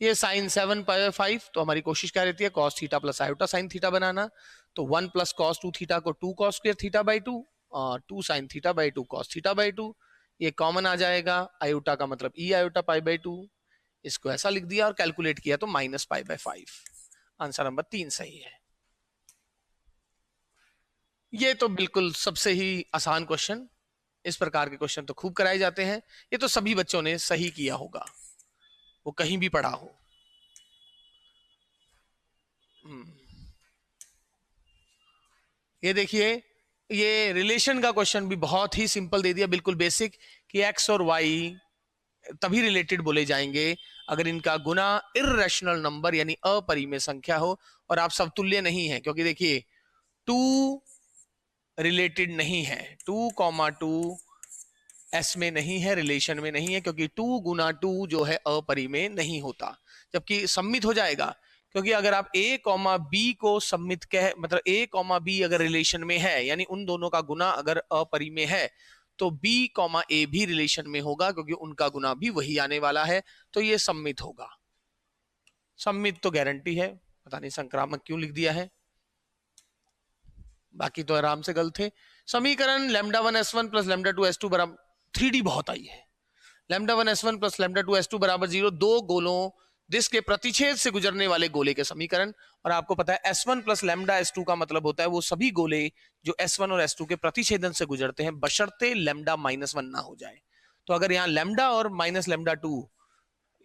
ये साइन 7 पाई 5, तो हमारी कोशिश क्या रहती है, cos theta plus iota sine theta बनाना। तो 1 प्लस कॉस 2 थीटा को 2 कॉस स्क्वायर थीटा बाई 2 और 2 sine theta by 2 cos theta by 2, ये कॉमन आ जाएगा। आयोटा का मतलब ई आयोटा पाई बाई 2, इसको ऐसा लिख दिया और कैलकुलेट किया तो minus pi by 5। Answer number 3 सही है। ये तो बिल्कुल सबसे ही आसान क्वेश्चन, इस प्रकार के क्वेश्चन तो खूब कराए जाते हैं, ये तो सभी बच्चों ने सही किया होगा, वो कहीं भी पढ़ा हो। ये देखिए, ये रिलेशन का क्वेश्चन भी बहुत ही सिंपल दे दिया, बिल्कुल बेसिक, कि एक्स और वाई तभी रिलेटेड बोले जाएंगे अगर इनका गुना इर्रेशनल नंबर यानी अपरिमेय संख्या हो और आप सब तुल्य नहीं है। क्योंकि देखिए 2 रिलेटेड नहीं है, 2,2 एस में नहीं है, रिलेशन में नहीं है, क्योंकि 2 गुना 2 जो है अपरिमेय नहीं होता, जबकि सम्मित हो जाएगा। क्योंकि अगर आप a कॉमा बी को सम्मित कह मतलब a कॉमा बी अगर रिलेशन में है यानी उन दोनों का गुना अगर अपरिमेय है, तो b कॉमा ए भी रिलेशन में होगा, क्योंकि उनका गुना भी वही आने वाला है, तो ये सम्मित होगा। सम्मित तो गारंटी है, पता नहीं संक्रामक क्यों लिख दिया है, बाकी तो आराम से गलत थे। समीकरण λ1s1 प्लस λ2s2 बराबर 3D बहुत आई है। λ1s1 प्लस λ2s2 बराबर 0, दो गोलों जिसके प्रतिच्छेद से गुजरने वाले गोले के समीकरण। और आपको पता है s1 प्लस λs2 का मतलब होता है वो सभी गोले जो s1 और s2 के प्रतिच्छेदन से गुजरते हैं, बशर्ते λ -1 ना हो जाए। तो अगर यहाँ λ और माइनस λ2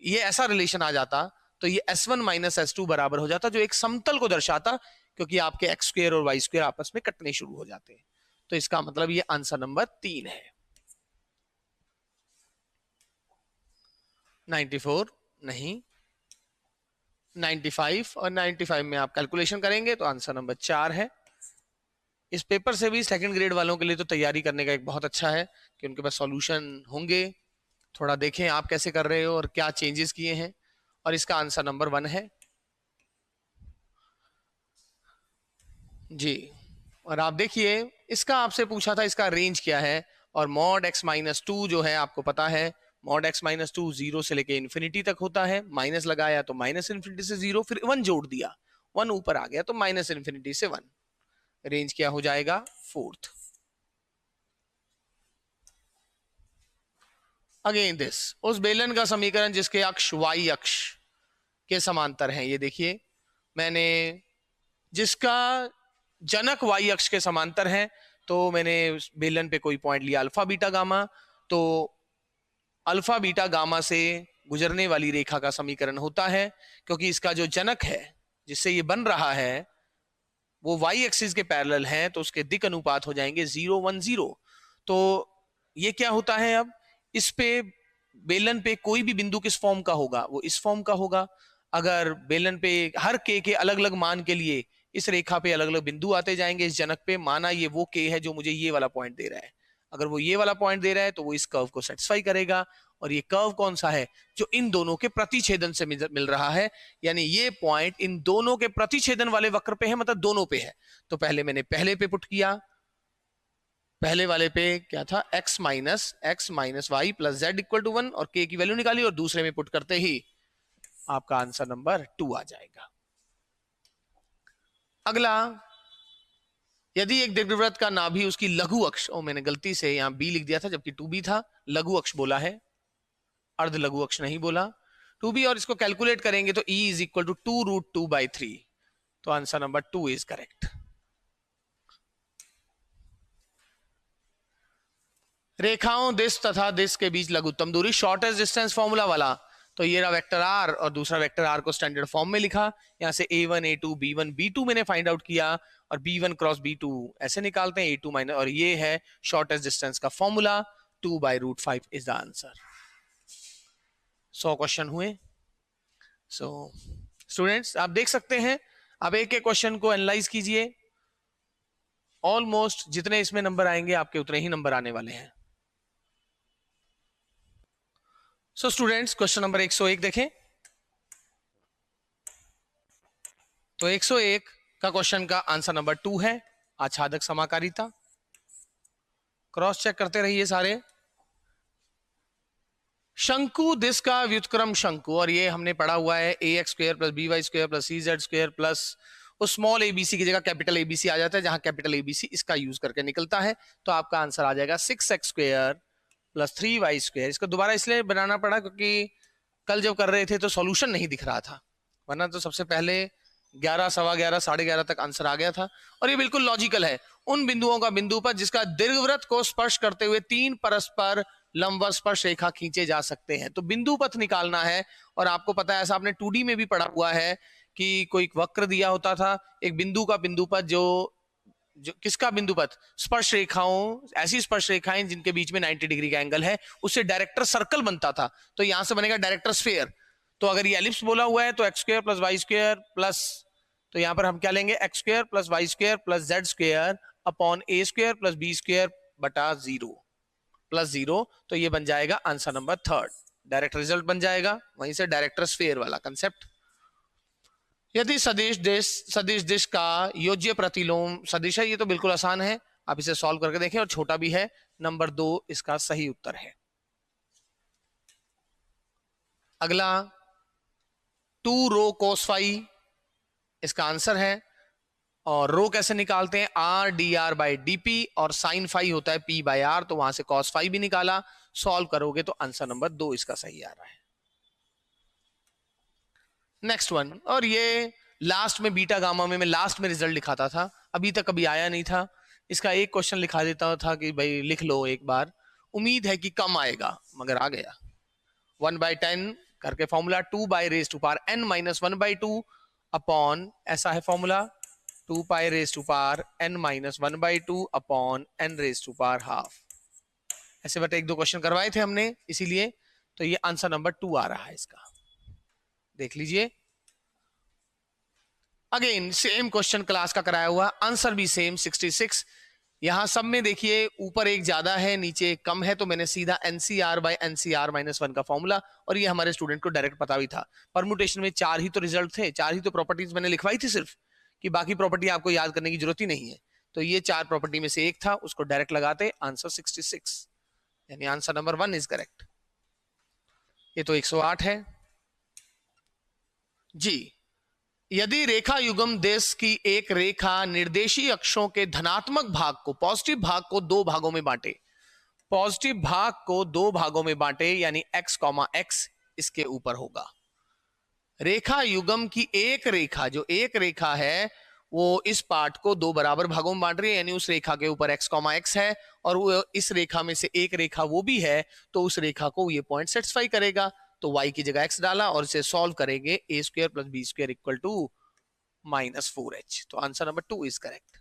ये ऐसा रिलेशन आ जाता, तो ये s1 माइनस s2 बराबर हो जाता, जो एक समतल को दर्शाता, क्योंकि आपके एक्स स्क्वायर और वाई स्क्वायर आपस में कटने शुरू हो जाते हैं। तो इसका मतलब ये आंसर नंबर 3 है। 94 नहीं, 95 और 95 में आप कैलकुलेशन करेंगे तो आंसर नंबर 4 है। इस पेपर से भी सेकंड ग्रेड वालों के लिए तो तैयारी करने का एक बहुत अच्छा है कि उनके पास सॉल्यूशन होंगे, थोड़ा देखें आप कैसे कर रहे हो और क्या चेंजेस किए हैं, और इसका आंसर नंबर 1 है जी। और आप देखिए, इसका आपसे पूछा था इसका रेंज क्या है, और मॉड x माइनस 2 जो है आपको पता है, मॉड x माइनस 2 जीरो से लेके इन्फिनिटी तक होता है, माइनस लगाया तो माइनस इन्फिनिटी से 0, फिर 1 जोड़ दिया, 1 ऊपर आ गया तो माइनस इन्फिनिटी से 1, रेंज क्या हो जाएगा 4th। अगेन दिस, उस बेलन का समीकरण जिसके अक्ष y अक्ष के समांतर हैं, ये देखिए मैंने जिसका जनक y अक्ष के समांतर है, तो मैंने बेलन पे कोई पॉइंट लिया अल्फा बीटा गामा, तो अल्फा बीटा गामा से गुजरने वाली रेखा का समीकरण होता है, क्योंकि इसका जो जनक है जिससे ये बन रहा है वो y एक्सिस के पैरेलल है, तो उसके दिक अनुपात हो जाएंगे 0 1 0। तो ये क्या होता है, अब इस पे बेलन पे कोई भी बिंदु किस फॉर्म का होगा, वो इस फॉर्म का होगा। अगर बेलन पे हर के अलग अलग मान के लिए इस रेखा पे अलग अलग बिंदु आते जाएंगे इस जनक पे, माना ये वो के है जो मुझे ये वाला पॉइंट दे रहा है, अगर वो ये वाला पॉइंट दे रहा है तो वो इस कर्व को सेटिस्फाई करेगा। और ये कर्व कौन सा है, जो इन दोनों के प्रतिच्छेदन से मिल रहा है, यानी ये पॉइंट इन दोनों के प्रतिच्छेदन वाले वक्र पे है, मतलब दोनों पे है। तो पहले मैंने पहले पे पुट किया, पहले वाले पे क्या था x minus y plus z equal to 1 और k की वैल्यू निकाली, और दूसरे में पुट करते ही आपका आंसर नंबर 2 आ जाएगा। अगला, यदि एक दीर्घवृत्त का नाभि उसकी लघु अक्ष, ओ मैंने गलती से यहां b लिख दिया था जबकि 2b था, लघु अक्ष बोला है, अर्ध लघु अक्ष नहीं बोला, 2b, और इसको कैलकुलेट करेंगे तो e इज इक्वल टू 2√2/3, तो आंसर नंबर 2 इज करेक्ट। रेखाओं दिस तथा दिस के बीच लघुत्तम दूरी, शॉर्टेस्ट डिस्टेंस फॉर्मूला वाला। तो ये रहा वेक्टर आर और दूसरा वेक्टर आर को स्टैंडर्ड फॉर्म में लिखा। यहाँ से a1 a2 b1 b2 मैंने फाइंड आउट किया और b1 क्रॉस b2 ऐसे निकालते हैं a2 माइनस, और ये है शॉर्टेस्ट डिस्टेंस का formula 2/√5 is the answer. 100 question हुए। सो स्टूडेंट्स आप देख सकते हैं, अब एक एक क्वेश्चन को एनालाइज कीजिए। ऑलमोस्ट जितने इसमें नंबर आएंगे आपके उतने ही नंबर आने वाले हैं। सो स्टूडेंट्स क्वेश्चन नंबर 101 देखें। तो 101 का क्वेश्चन का आंसर नंबर 2 है आच्छादक समाकारिता। क्रॉस चेक करते रहिए सारे। शंकु दिस का व्युत्क्रम शंकु, और ये हमने पढ़ा हुआ है ax² + by² + cz² प्लस उस स्मॉल abc की जगह कैपिटल abc आ जाता है, जहां कैपिटल abc इसका यूज करके निकलता है। तो आपका आंसर आ जाएगा 6x² + 3y²। इसको दोबारा इसलिए बनाना पड़ा क्योंकि कल जब कर रहे थे तो सॉल्यूशन नहीं दिख रहा था, वरना तो सबसे पहले 11, सवा 11, 11:30 तक आंसर आ गया था। और ये बिल्कुल लॉजिकल है। उन बिंदुओं का बिंदुपथ जिसका दीर्घवृत्त को स्पर्श करते हुए 3 परस्पर लंबवत स्पर्श रेखा खींचे जा सकते हैं। तो बिंदुपथ निकालना है। और आपको पता है, ऐसा आपने 2D में भी पढ़ा हुआ है कि कोई वक्र दिया होता था, एक बिंदु का बिंदुपथ जो किसका बिंदुपथ, स्पर्श रेखाओं, ऐसी स्पर्श रेखाएं जिनके बीच में 90 डिग्री का एंगल है, उससे डायरेक्टर सर्कल बनता था। तो यहां से बनेगा डायरेक्टर स्फीयर। तो अगर ये एलिप्स बोला हुआ है तो x² + y² प्लस, तो यहां पर हम क्या लेंगे, x² + y² + z² upon a² + b² बटा 0 प्लस 0। तो ये बन जाएगा आंसर नंबर 3, डायरेक्ट रिजल्ट बन जाएगा। वहीं से डायरेक्टर स्फीयर वाला कंसेप्ट। यदि सदिश दिश का योज्य प्रतिलोम सदिश है, ये तो बिल्कुल आसान है, आप इसे सॉल्व करके देखें, और छोटा भी है। नंबर 2 इसका सही उत्तर है। अगला 2 रो cos φ इसका आंसर है। और रो कैसे निकालते हैं, r/dr/dp, और sin φ होता है p/r, तो वहां से cos φ भी निकाला। सॉल्व करोगे तो आंसर नंबर 2 इसका सही आ रहा है। नेक्स्ट वन, और ये लास्ट में बीटा गामा में मैं लास्ट में रिजल्ट लिखाता था, अभी तक कभी आया नहीं था। इसका एक क्वेश्चन लिखा देता था कि भाई लिख लो एक बार, उम्मीद है कि कम आएगा, मगर आ गया। 1/10 करके फॉर्मूला 2πn - 1/2 अपॉन, ऐसा है फॉर्मूला 2πn - 1/2 अपॉन n⁻²। ऐसे बटे 1-2 क्वेश्चन करवाए थे हमने, इसीलिए तो ये आंसर नंबर 2 आ रहा है इसका, देख लीजिए। अगेन सेम क्वेश्चन क्लास का कराया हुआ, आंसर भी सेम 66। यहां सब में देखिए ऊपर एक ज्यादा है नीचे एक कम है, तो मैंने सीधा NCR/NCR-1 का फॉर्मूला, और ये हमारे स्टूडेंट को डायरेक्ट पता भी था। परमुटेशन में 4 ही तो रिजल्ट थे, 4 ही तो प्रॉपर्टीज मैंने लिखवाई थी सिर्फ, कि बाकी प्रॉपर्टी आपको याद करने की जरूरत ही नहीं है। तो ये 4 प्रॉपर्टी में से एक था, उसको डायरेक्ट लगाते, आंसर 66, यानी आंसर नंबर 1 इज करेक्ट। ये तो 108 है जी। यदि रेखा युग्म देश की एक रेखा निर्देशीय अक्षों के धनात्मक भाग को, पॉजिटिव भाग को 2 भागों में बांटे, पॉजिटिव भाग को 2 भागों में बांटे, यानी x, x इसके ऊपर होगा। रेखा युग्म की एक रेखा, जो एक रेखा है वो इस पार्ट को 2 बराबर भागों में बांट रही है, यानी उस रेखा के ऊपर x, x है, और वो इस रेखा में से एक रेखा वो भी है, तो उस रेखा को ये पॉइंट सेटिस्फाई करेगा। तो y की जगह x डाला और इसे सॉल्व करेंगे, a² + b² = -4h। तो answer number 2 is correct.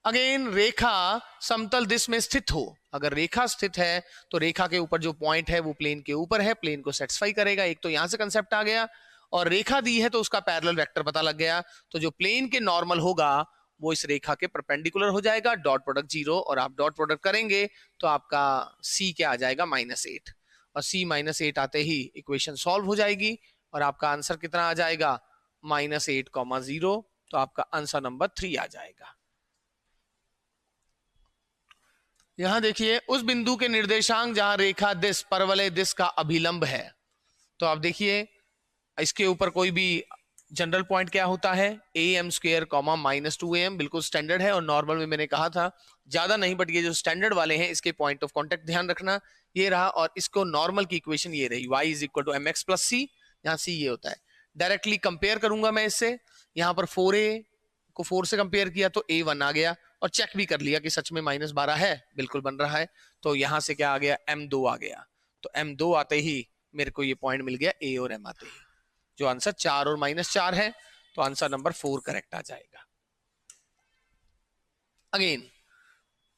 Again रेखा समतल दिश में स्थित हो, अगर रेखा स्थित है तो रेखा के ऊपर जो पॉइंट है वो प्लेन के ऊपर है, प्लेन को सेटिस्फाई करेगा। एक तो यहां से कंसेप्ट आ गया, और रेखा दी है तो उसका पैरेलल वेक्टर पता लग गया। तो जो प्लेन के नॉर्मल होगा वो इस रेखा के परपेंडिकुलर हो जाएगा, डॉट प्रोडक्ट 0, और आप डॉट प्रोडक्ट करेंगे तो आपका c क्या आ जाएगा, -8, और c -8 आते ही इक्वेशन सॉल्व हो जाएगी, और आपका आंसर कितना आ जाएगा, -8,0। तो आपका आंसर नंबर 3 आ जाएगा। यहां देखिए उस बिंदु के निर्देशांक जहां रेखा दिश परवलय दिश का अभिलंब है, तो आप देखिए इसके ऊपर कोई भी जनरल पॉइंट क्या होता है, am², -2am, बिल्कुल स्टैंडर्ड है। और नॉर्मल में मैंने कहा था ज्यादा नहीं, बट ये जो स्टैंडर्ड वाले हैं इसके पॉइंट ऑफ कांटेक्ट ध्यान रखना, ये रहा। और इसको नॉर्मल की इक्वेशन ये रही, y = mx + c, यहाँ c ये होता है। डायरेक्टली कंपेयर करूंगा मैं इससे, यहाँ पर 4a को 4 से कंपेयर किया तो A1 आ गया, और चेक भी कर लिया कि सच में -12 है, बिल्कुल बन रहा है। तो यहां से क्या आ गया, M2 आ गया। तो M2 आते ही मेरे को ये पॉइंट मिल गया A और M आते ही, जो आंसर 4 और -4 है। तो आंसर नंबर 4 करेक्ट आ जाएगा। अगेन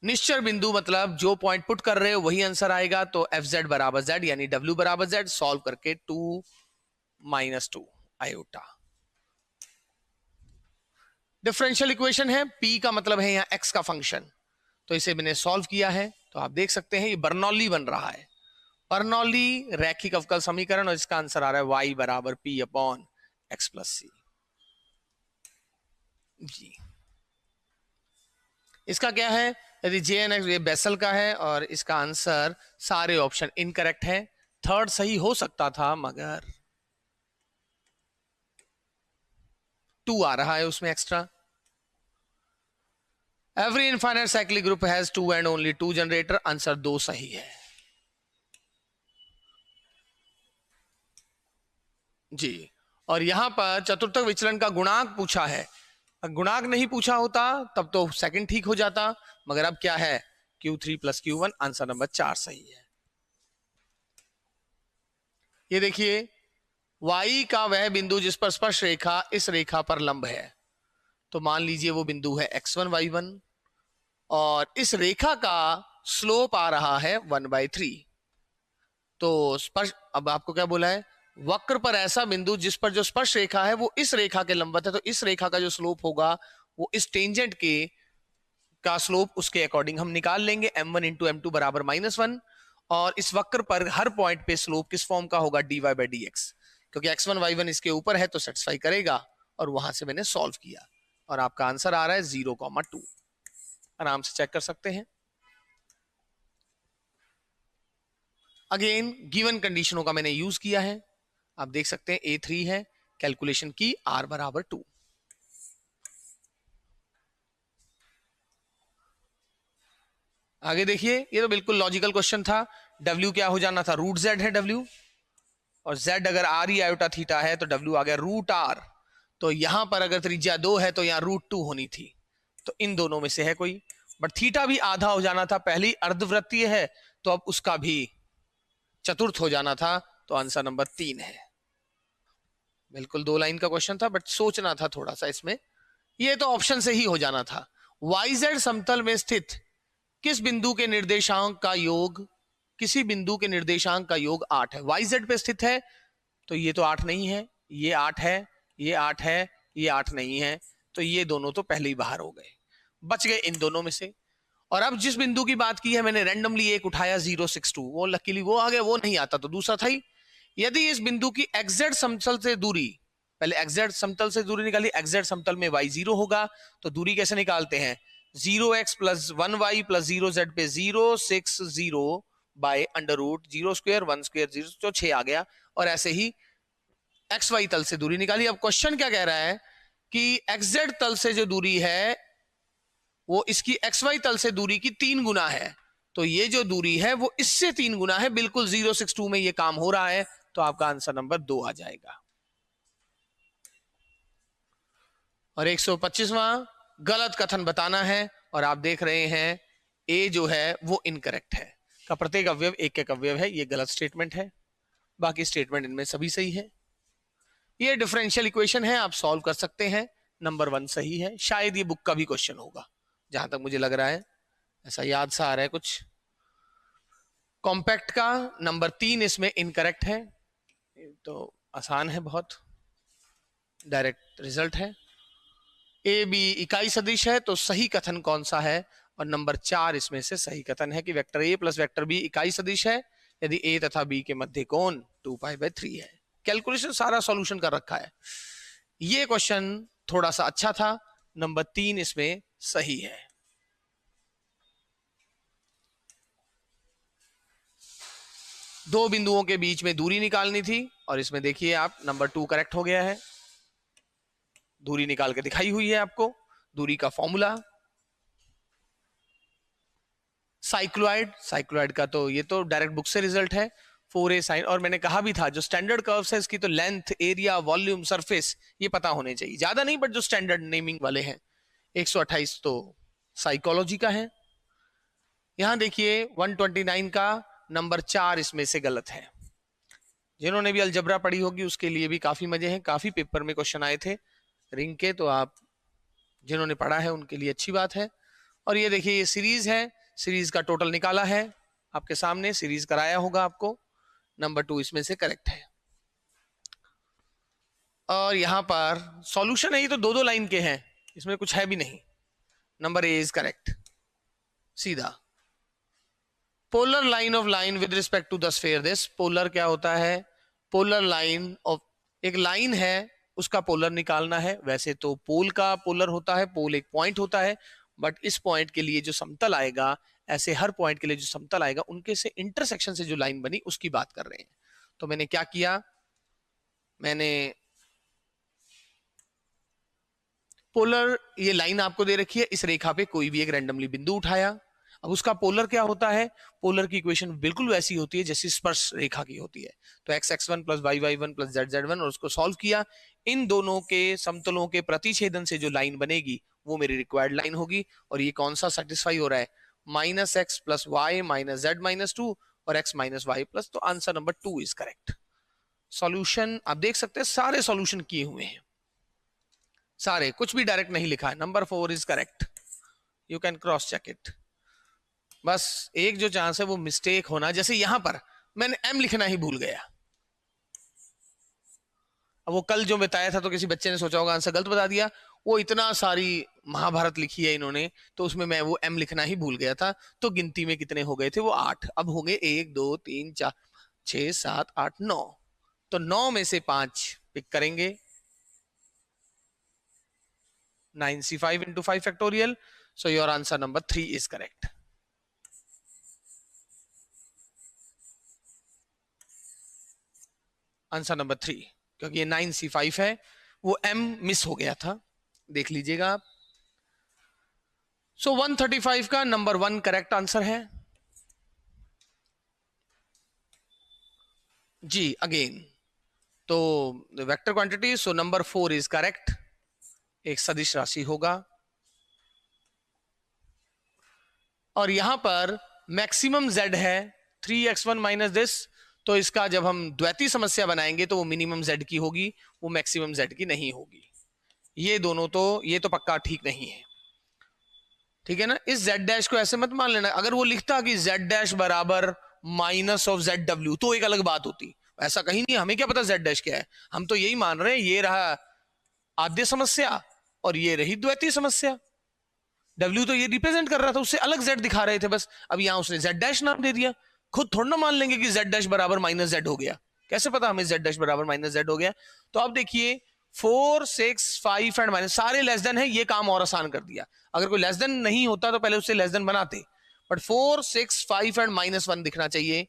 निश्चर बिंदु मतलब जो पॉइंट पुट कर रहे हो वही आंसर आएगा। तो FZ बराबर Z यानी W बराबर Z, सॉल्व करके 2 - 2 आयोटा। डिफरेंशियल इक्वेशन है, P का मतलब है यहां X का फंक्शन, तो इसे मैंने सॉल्व किया है। तो आप देख सकते हैं ये बर्नौली बन रहा है, बर्नौली रैखिक अवकल समीकरण, और इसका आंसर आ रहा है Y बराबर P upon X plus C जी। इसका क्या है, यदि JNX ये बेसल का है, और इसका आंसर सारे ऑप्शन इनकरेक्ट है। थर्ड सही हो सकता था मगर 2 आ रहा है उसमें extra. Every infinite cyclic group has 2 and only 2 generator, answer 2 सही है जी। और यहां पर चतुर्थक विचलन का गुणांक पूछा है, गुणांक नहीं पूछा होता तब तो सेकंड ठीक हो जाता, मगर अब क्या है, Q3 + Q1, आंसर नंबर 4 सही है। ये देखिए Y का वह बिंदु जिस पर स्पर्श रेखा इस रेखा पर लंब है, तो मान लीजिए वो बिंदु है X1 Y1, और इस रेखा का स्लोप आ रहा है 1/3। तो स्पर्श, अब आपको क्या बोला है, वक्र पर ऐसा बिंदु जिस पर जो स्पर्श रेखा है वो इस रेखा के लंबवत है, तो इस रेखा का जो स्लोप होगा वो इस टेंजेंट के का स्लोप उसके अकॉर्डिंग हम निकाल लेंगे, M1 × M2 बराबर -1। और इस वक्र पर हर पॉइंट पे स्लोप किस फॉर्म का होगा, dy/dx, क्योंकि X1 Y1 इसके ऊपर है तो सेटिस्फाई करेगा, और वहां से मैंने सॉल्व किया, और आपका आंसर आ रहा है 0,2। आराम से चेक कर सकते हैं। अगेन गिवन कंडीशनों का मैंने यूज किया है, आप देख सकते हैं A3 है, कैलकुलेशन की R बराबर 2। आगे देखिए, ये तो बिल्कुल लॉजिकल क्वेश्चन था। W क्या हो जाना था, √Z है W, और Z अगर R ई आयोटा थीटा है तो W आ गया √R। तो यहां पर अगर त्रिज्या 2 है तो यहां √2 होनी थी, तो इन दोनों में से है कोई, बट थीटा भी आधा हो जाना था, पहली अर्धवृत्तीय है तो अब उसका भी चतुर्थ हो जाना था, तो आंसर नंबर 3 है। बिल्कुल 2 लाइन का क्वेश्चन था, बट सोचना था थोड़ा सा इसमें, ये तो ऑप्शन से ही हो जाना था। YZ समतल में स्थित किस बिंदु के निर्देशांक का योग, किसी बिंदु के निर्देशांक का योग 8 है। YZ पे स्थित है तो ये तो 8 नहीं है, ये 8 है, ये 8 है, ये 8 नहीं है, तो ये दोनों तो पहले ही बाहर हो गए, बच गए इन दोनों में से। और अब जिस बिंदु की बात की है मैंने, रैंडमली एक उठाया 062, वो लकीली वो आ गया, वो नहीं आता तो दूसरा था ही। यदि इस बिंदु की XZ समतल से दूरी, पहले XZ समतल से दूरी निकाली, XZ समतल में Y 0 होगा, तो दूरी कैसे निकालते हैं, 0x + 1y + 0z पे 060 बाय √0² 1² 0, तो 6 आ गया, और ऐसे ही XY तल से दूरी निकाली। अब क्वेश्चन क्या कह रहा है कि XZ तल से जो दूरी है वो इसकी XY तल से दूरी की 3 गुना है, तो ये जो दूरी है वो इससे 3 गुना है, बिल्कुल 062 में ये काम हो रहा है, तो आपका आंसर नंबर 2 आ जाएगा। और 125वां गलत कथन बताना है, और आप देख रहे हैं ए जो है वो इनकरेक्ट है, का प्रत्येक अवयव एक एक अवयव है, ये गलत स्टेटमेंट है, बाकी स्टेटमेंट इनमें सभी सही है। ये डिफरेंशियल इक्वेशन है, आप सॉल्व कर सकते हैं, नंबर 1 सही है। शायद ये बुक का भी क्वेश्चन होगा, जहां तक मुझे लग रहा है, ऐसा याद सा आ रहा है कुछ। कॉम्पैक्ट का नंबर 3 इसमें इनकरेक्ट है, तो आसान है बहुत, डायरेक्ट रिजल्ट है। ए बी इकाई सदिश है, तो सही कथन कौन सा है, और नंबर 4 इसमें से सही कथन है कि वेक्टर ए + वेक्टर बी इकाई सदिश है यदि ए तथा बी के मध्य कोण 2π/3 है। कैलकुलेशन सारा सॉल्यूशन कर रखा है। ये क्वेश्चन थोड़ा सा अच्छा था, नंबर 3 इसमें सही है। दो बिंदुओं के बीच में दूरी निकालनी थी, और इसमें देखिए आप नंबर 2 करेक्ट हो गया है, दूरी निकाल के दिखाई हुई है आपको, दूरी का फॉर्मूला साइक्लोइड का, तो ये तो डायरेक्ट बुक से रिजल्ट है, 4a sin, और मैंने कहा भी था जो स्टैंडर्ड कर्व्स है इसकी तो लेंथ, एरिया, वॉल्यूम, सरफेस ये पता होने चाहिए, ज्यादा नहीं बट जो स्टैंडर्ड नेमिंग वाले हैं 128 तो साइकोलॉजी का है। यहां देखिए 129 का नंबर 4 इसमें से गलत है। जिन्होंने भी अलजबरा पढ़ी होगी उसके लिए भी काफी मजे हैं, काफी पेपर में क्वेश्चन आए थे रिंग के, तो आप जिन्होंने पढ़ा है उनके लिए अच्छी बात है। और ये देखिए ये सीरीज है, सीरीज का टोटल निकाला है आपके सामने, सीरीज कराया होगा आपको, नंबर 2 इसमें से करेक्ट है। और यहां पर सॉल्यूशन है, ये तो दो दो लाइन के हैं, इसमें कुछ है भी नहीं, नंबर ए इज करेक्ट सीधा। Polar line of line with respect to the sphere this, polar क्या होता है, पोलर लाइन ऑफ, एक लाइन है उसका पोलर निकालना है। वैसे तो पोल का पोलर होता है, पोल एक पॉइंट होता है, बट इस पॉइंट के लिए जो समतल आएगा, ऐसे हर पॉइंट के लिए जो समतल आएगा उनके से इंटरसेक्शन से जो लाइन बनी उसकी बात कर रहे हैं। तो मैंने क्या किया, मैंने पोलर, ये लाइन आपको दे रखी है, इस रेखा पे कोई भी एक रैंडमली बिंदु उठाया। अब उसका पोलर क्या होता है, पोलर की इक्वेशन बिल्कुल वैसी होती है जैसी स्पर्श रेखा की होती है। तो x x one plus y y one plus z z one, और उसको सॉल्व किया, इन दोनों के समतलों के प्रतिछेदन से जो लाइन बनेगी वो मेरी रिक्वायर्ड लाइन होगी। और ये कौन सा सेटिस्फाई हो रहा है, minus x plus y minus z minus two और एक्स माइनस वाई प्लस, तो answer number 2 is correct. Solution आप देख सकते हैं, सारे सॉल्यूशन किए हुए हैं सारे, कुछ भी डायरेक्ट नहीं लिखा है। Number 4 is correct, you can cross check it. बस एक जो चांस है वो मिस्टेक होना, जैसे यहां पर मैंने एम लिखना ही भूल गया। अब वो कल जो बताया था तो किसी बच्चे ने सोचा होगा आंसर गलत बता दिया, वो इतना सारी महाभारत लिखी है इन्होंने, तो उसमें मैं वो एम लिखना ही भूल गया था। तो गिनती में कितने हो गए थे, वो 8, अब हो गए 1 2 3 4 6 7 8 9, तो 9 में से 5 पिक करेंगे, 9c5 into 5 factorial, so your answer number 3 is correct. Answer number 3, क्योंकि ये 9c5 है, वो m मिस हो गया था, देख लीजिएगा आप। सो 135 का नंबर 1 करेक्ट आंसर है जी। अगेन तो vector quantity, so number 4 is correct, एक सदिश राशि होगा। और यहां पर मैक्सिमम z है 3x1 माइनस दिस, तो इसका जब हम द्वैतीय समस्या बनाएंगे तो वो मिनिमम z की होगी, वो मैक्सिमम z की नहीं होगी। ये दोनों तो, ये तो पक्का ठीक नहीं है, ठीक है ना। इस z डैश को ऐसे मत मान लेना, अगर वो लिखता कि z डैश बराबर माइनस ऑफ zw तो एक अलग बात होती, ऐसा कहीं नहीं, हमें क्या पता z डैश क्या है, हम तो यही मान रहे हैं ये रहा आद्य समस्या और ये रही द्वैतीय समस्या। W तो ये रिप्रेजेंट कर रहा था, उससे अलग Z दिखा रहे थे बस, अब यहां उसने Z डैश नाम दे दिया। खुद थोड़ा ना मान लेंगे कि Z डैश बराबर माइनस Z हो गया, कैसे पता हमें Z डैश बराबर माइनस Z हो गया। तो अब देखिए 4 6 5 एंड माइनस सारे लेस देन है, ये काम और आसान कर दिया। अगर कोई लेस देन नहीं होता तो पहले उससे लेस देन बनाते, बट 4 6 5 एंड माइनस 1 दिखना चाहिए।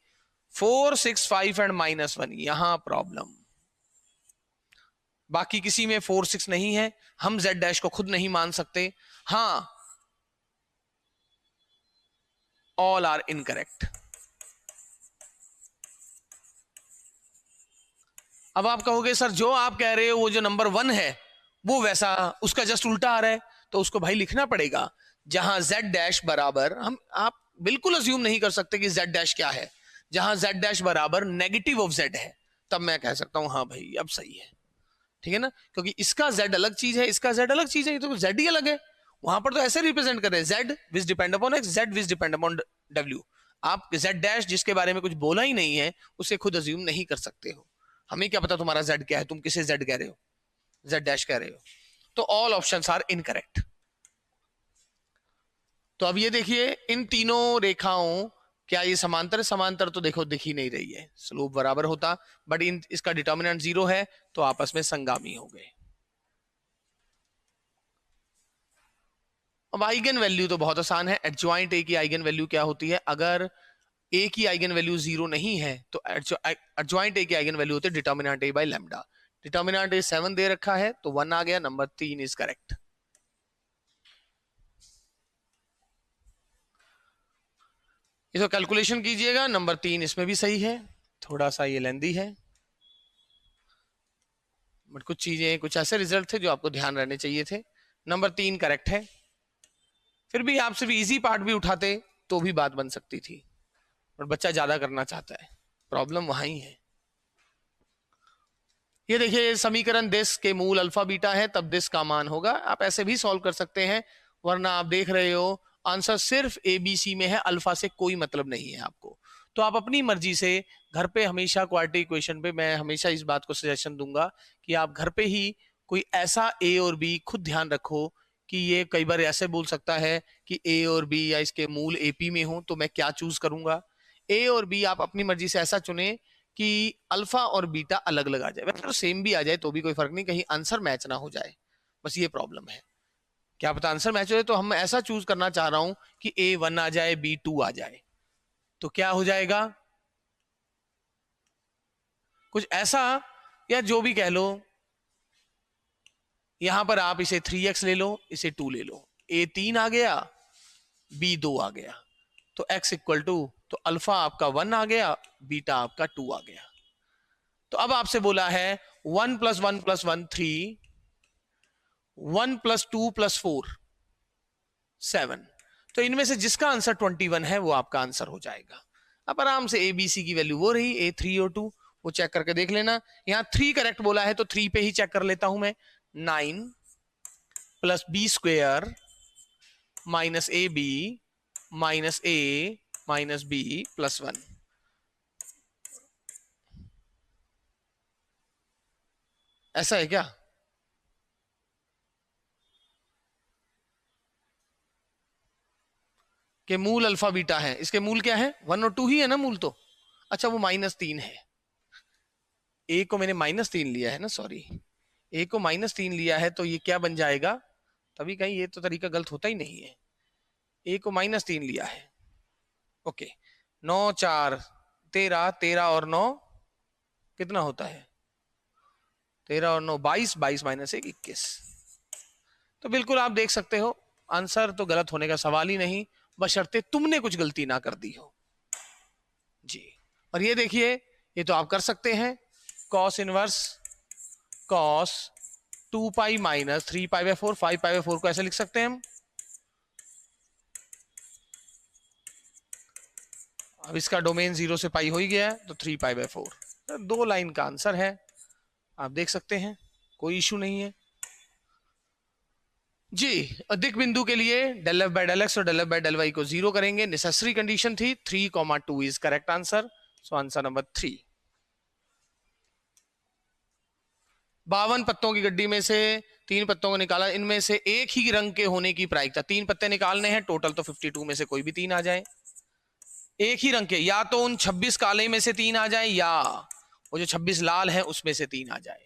4 6 5 एंड माइनस 1, यहां प्रॉब्लम, बाकी किसी में 4 6 नहीं है, हम Z डैश को खुद नहीं मान सकते। हाँ, all are incorrect। अब आप कहोगे सर जो आप कह रहे हो वो जो नंबर 1 है वो वैसा उसका जस्ट उल्टा आ रहा है, तो उसको भाई लिखना पड़ेगा जहां z डैश बराबर, हम आप बिल्कुल अज्यूम नहीं कर सकते कि z डैश क्या है, जहां z डैश बराबर नेगेटिव ऑफ z है, तब मैं कह सकता हूं हाँ भाई अब सही है, ठीक है ना। क्योंकि इसका z अलग चीज है, इसका z अलग चीज है, ये तो z ही अलग है। वहां पर तो ऐसे रिप्रेजेंट कर रहे हैं z विच डिपेंड अपॉन x, z विच डिपेंड अपॉन w। आप z डैश जिसके बारे में कुछ बोला ही नहीं है उसे खुद अज्यूम नहीं कर सकते हो। हमें क्या पता तुम्हारा z क्या है, तुम किसे z कह रहे हो, z डैश कह रहे हो। तो ऑल ऑप्शंस आर इनकरेक्ट। तो अब ये देखिए इन तीनों रेखाओं, क्या ये समांतर है, समांतर तो देखो दिख ही नहीं रही है, स्लोप बराबर होता, बट इन इसका डिटर्मिनेंट 0 है तो आपस में संगामी हो गए। अब आइगन वैल्यू तो बहुत आसान है, एडजॉइंट ए की आइगन वैल्यू क्या होती है, अगर ए की आइगन वैल्यू 0 नहीं है तो एडजॉइंट ए की आइगन वैल्यू होती है determinant A by lambda. Determinant A 7 दे रखा है तो 1 आ गया, नंबर 3 इज करेक्ट। इसको कैलकुलेशन कीजिएगा, नंबर 3 इसमें भी सही है, थोड़ा सा ये लेंदी है, बट कुछ चीजें कुछ ऐसे रिजल्ट थे जो आपको ध्यान रहने चाहिए थे। नंबर 3 करेक्ट है। फिर भी आप सिर्फ इजी पार्ट भी उठाते तो भी बात बन सकती थी, और बच्चा ज्यादा करना चाहता है, प्रॉब्लम वहां ही है। ये देखिए समीकरण दिस के मूल अल्फा बीटा है, तब दिस का मान होगा। आप ऐसे भी सॉल्व कर सकते हैं, वरना आप देख रहे हो आंसर सिर्फ एबीसी में है, अल्फा से कोई मतलब नहीं है आपको। तो आप अपनी मर्जी से घर पे हमेशा क्वाड्रेटिक इक्वेशन पे, मैं हमेशा इस बात को सजेशन दूंगा कि आप घर पे ही कोई ऐसा ए और बी खुद ध्यान रखो कि ये कई बार ऐसे बोल सकता है कि ए और बी या इसके मूल एपी में हो, तो मैं क्या चूज करूंगा। ए और बी आप अपनी मर्जी से ऐसा चुने कि अल्फा और बीटा अलग अलग आ जाए, वैसे तो सेम भी आ जाए तो भी कोई फर्क नहीं, कहीं आंसर मैच ना हो जाए, बस ये प्रॉब्लम है। क्या पता आंसर मैच हो जाए, तो हम ऐसा चूज करना चाह रहा हूं कि A1 आ जाए, B2 आ जाए, तो क्या हो जाएगा कुछ ऐसा, या जो भी कह लो। यहां पर आप इसे 3x ले लो, इसे 2 ले लो, A3 आ गया, B2 आ गया, तो x इक्वल टू, तो अल्फा आपका 1 आ गया, बीटा आपका 2 आ गया। तो अब आपसे बोला है 1 + 1 + 1 3, 1 + 2 + 4 7, तो इनमें से जिसका आंसर 21 है वो आपका आंसर हो जाएगा। अब आराम से ए बी सी की वैल्यू वो रही, A3 और 2, वो चेक करके देख लेना। यहां 3 करेक्ट बोला है तो 3 पे ही चेक कर लेता हूं मैं। 9 + b² - ab - a - b + 1, ऐसा है क्या? कि मूल अल्फा बीटा है, इसके मूल क्या है, 1 और 2 ही है ना मूल तो। अच्छा वो -3 है, ए को मैंने -3 लिया है ना, सॉरी, ए को -3 लिया है, तो ये क्या बन जाएगा, तभी कहीं ये तो तरीका गलत होता ही नहीं है। ए को -3 लिया है, ओके। 9 4 13, 13 और 9 कितना होता है, 13 और 9 22, 22 - 1 21। तो बिल्कुल आप देख सकते हो आंसर तो गलत होने का सवाल ही नहीं, बशर्ते तुमने कुछ गलती ना कर दी हो जी। और ये देखिए, ये तो आप कर सकते हैं, cos इनवर्स cos 2π - 3π/4, 5π/4 को ऐसे लिख सकते हैं हम। अब इसका डोमेन 0 से पाई हो ही गया है, तो 3π/4 दो लाइन का आंसर है, आप देख सकते हैं, कोई इशू नहीं है जी। अधिक बिंदु के लिए ∂f/∂x और ∂f/∂y को 0 करेंगे, नेसेसरी कंडीशन थी 3, 2 is correct answer, so answer number 3। 52 पत्तों की गड्डी में से 3 पत्तों को निकाला, इनमें से एक ही रंग के होने की प्रायिकता, 3 पत्ते निकालने हैं टोटल, तो 52 में से कोई भी 3 आ जाए एक ही रंग के, या तो उन 26 काले में से 3 आ जाए, या वो जो 26 लाल है उसमें से 3 आ जाए।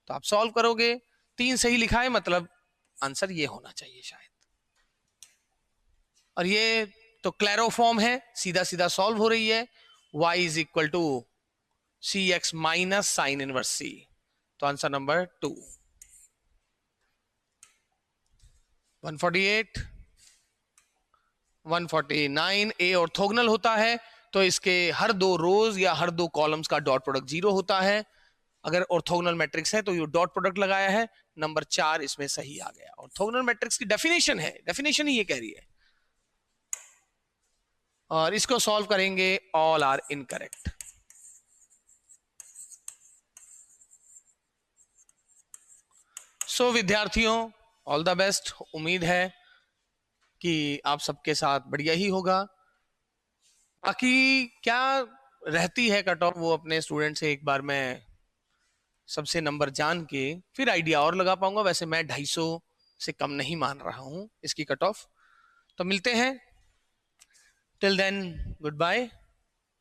तो आप सॉल्व करोगे, 3 सही लिखा है, मतलब आंसर ये होना चाहिए शायद। और ये तो क्लैरोफॉर्म है, सीधा सीधा सॉल्व हो रही है, y = cx - sin inverse c, तो आंसर नंबर 2। 148 149, ए ऑर्थोगोनल होता है तो इसके हर दो रोज या हर दो कॉलम्स का डॉट प्रोडक्ट 0 होता है। अगर ऑर्थोगोनल मैट्रिक्स है तो ये डॉट प्रोडक्ट लगाया है, नंबर 4 इसमें सही आ गया। ऑर्थोगोनल मैट्रिक्स की डेफिनेशन है, डेफिनेशन ही ये कह रही है। और इसको सॉल्व करेंगे, ऑल आर इनकरेक्ट। सो विद्यार्थियों, ऑल द बेस्ट। उम्मीद है कि आप सबके साथ बढ़िया ही होगा। बाकी क्या रहती है कट ऑफ, वो अपने स्टूडेंट से एक बार मैं सबसे नंबर जान के फिर आइडिया और लगा पाऊंगा। वैसे मैं 250 से कम नहीं मान रहा हूं इसकी कट ऑफ। तो मिलते हैं, टिल देन गुड बाय।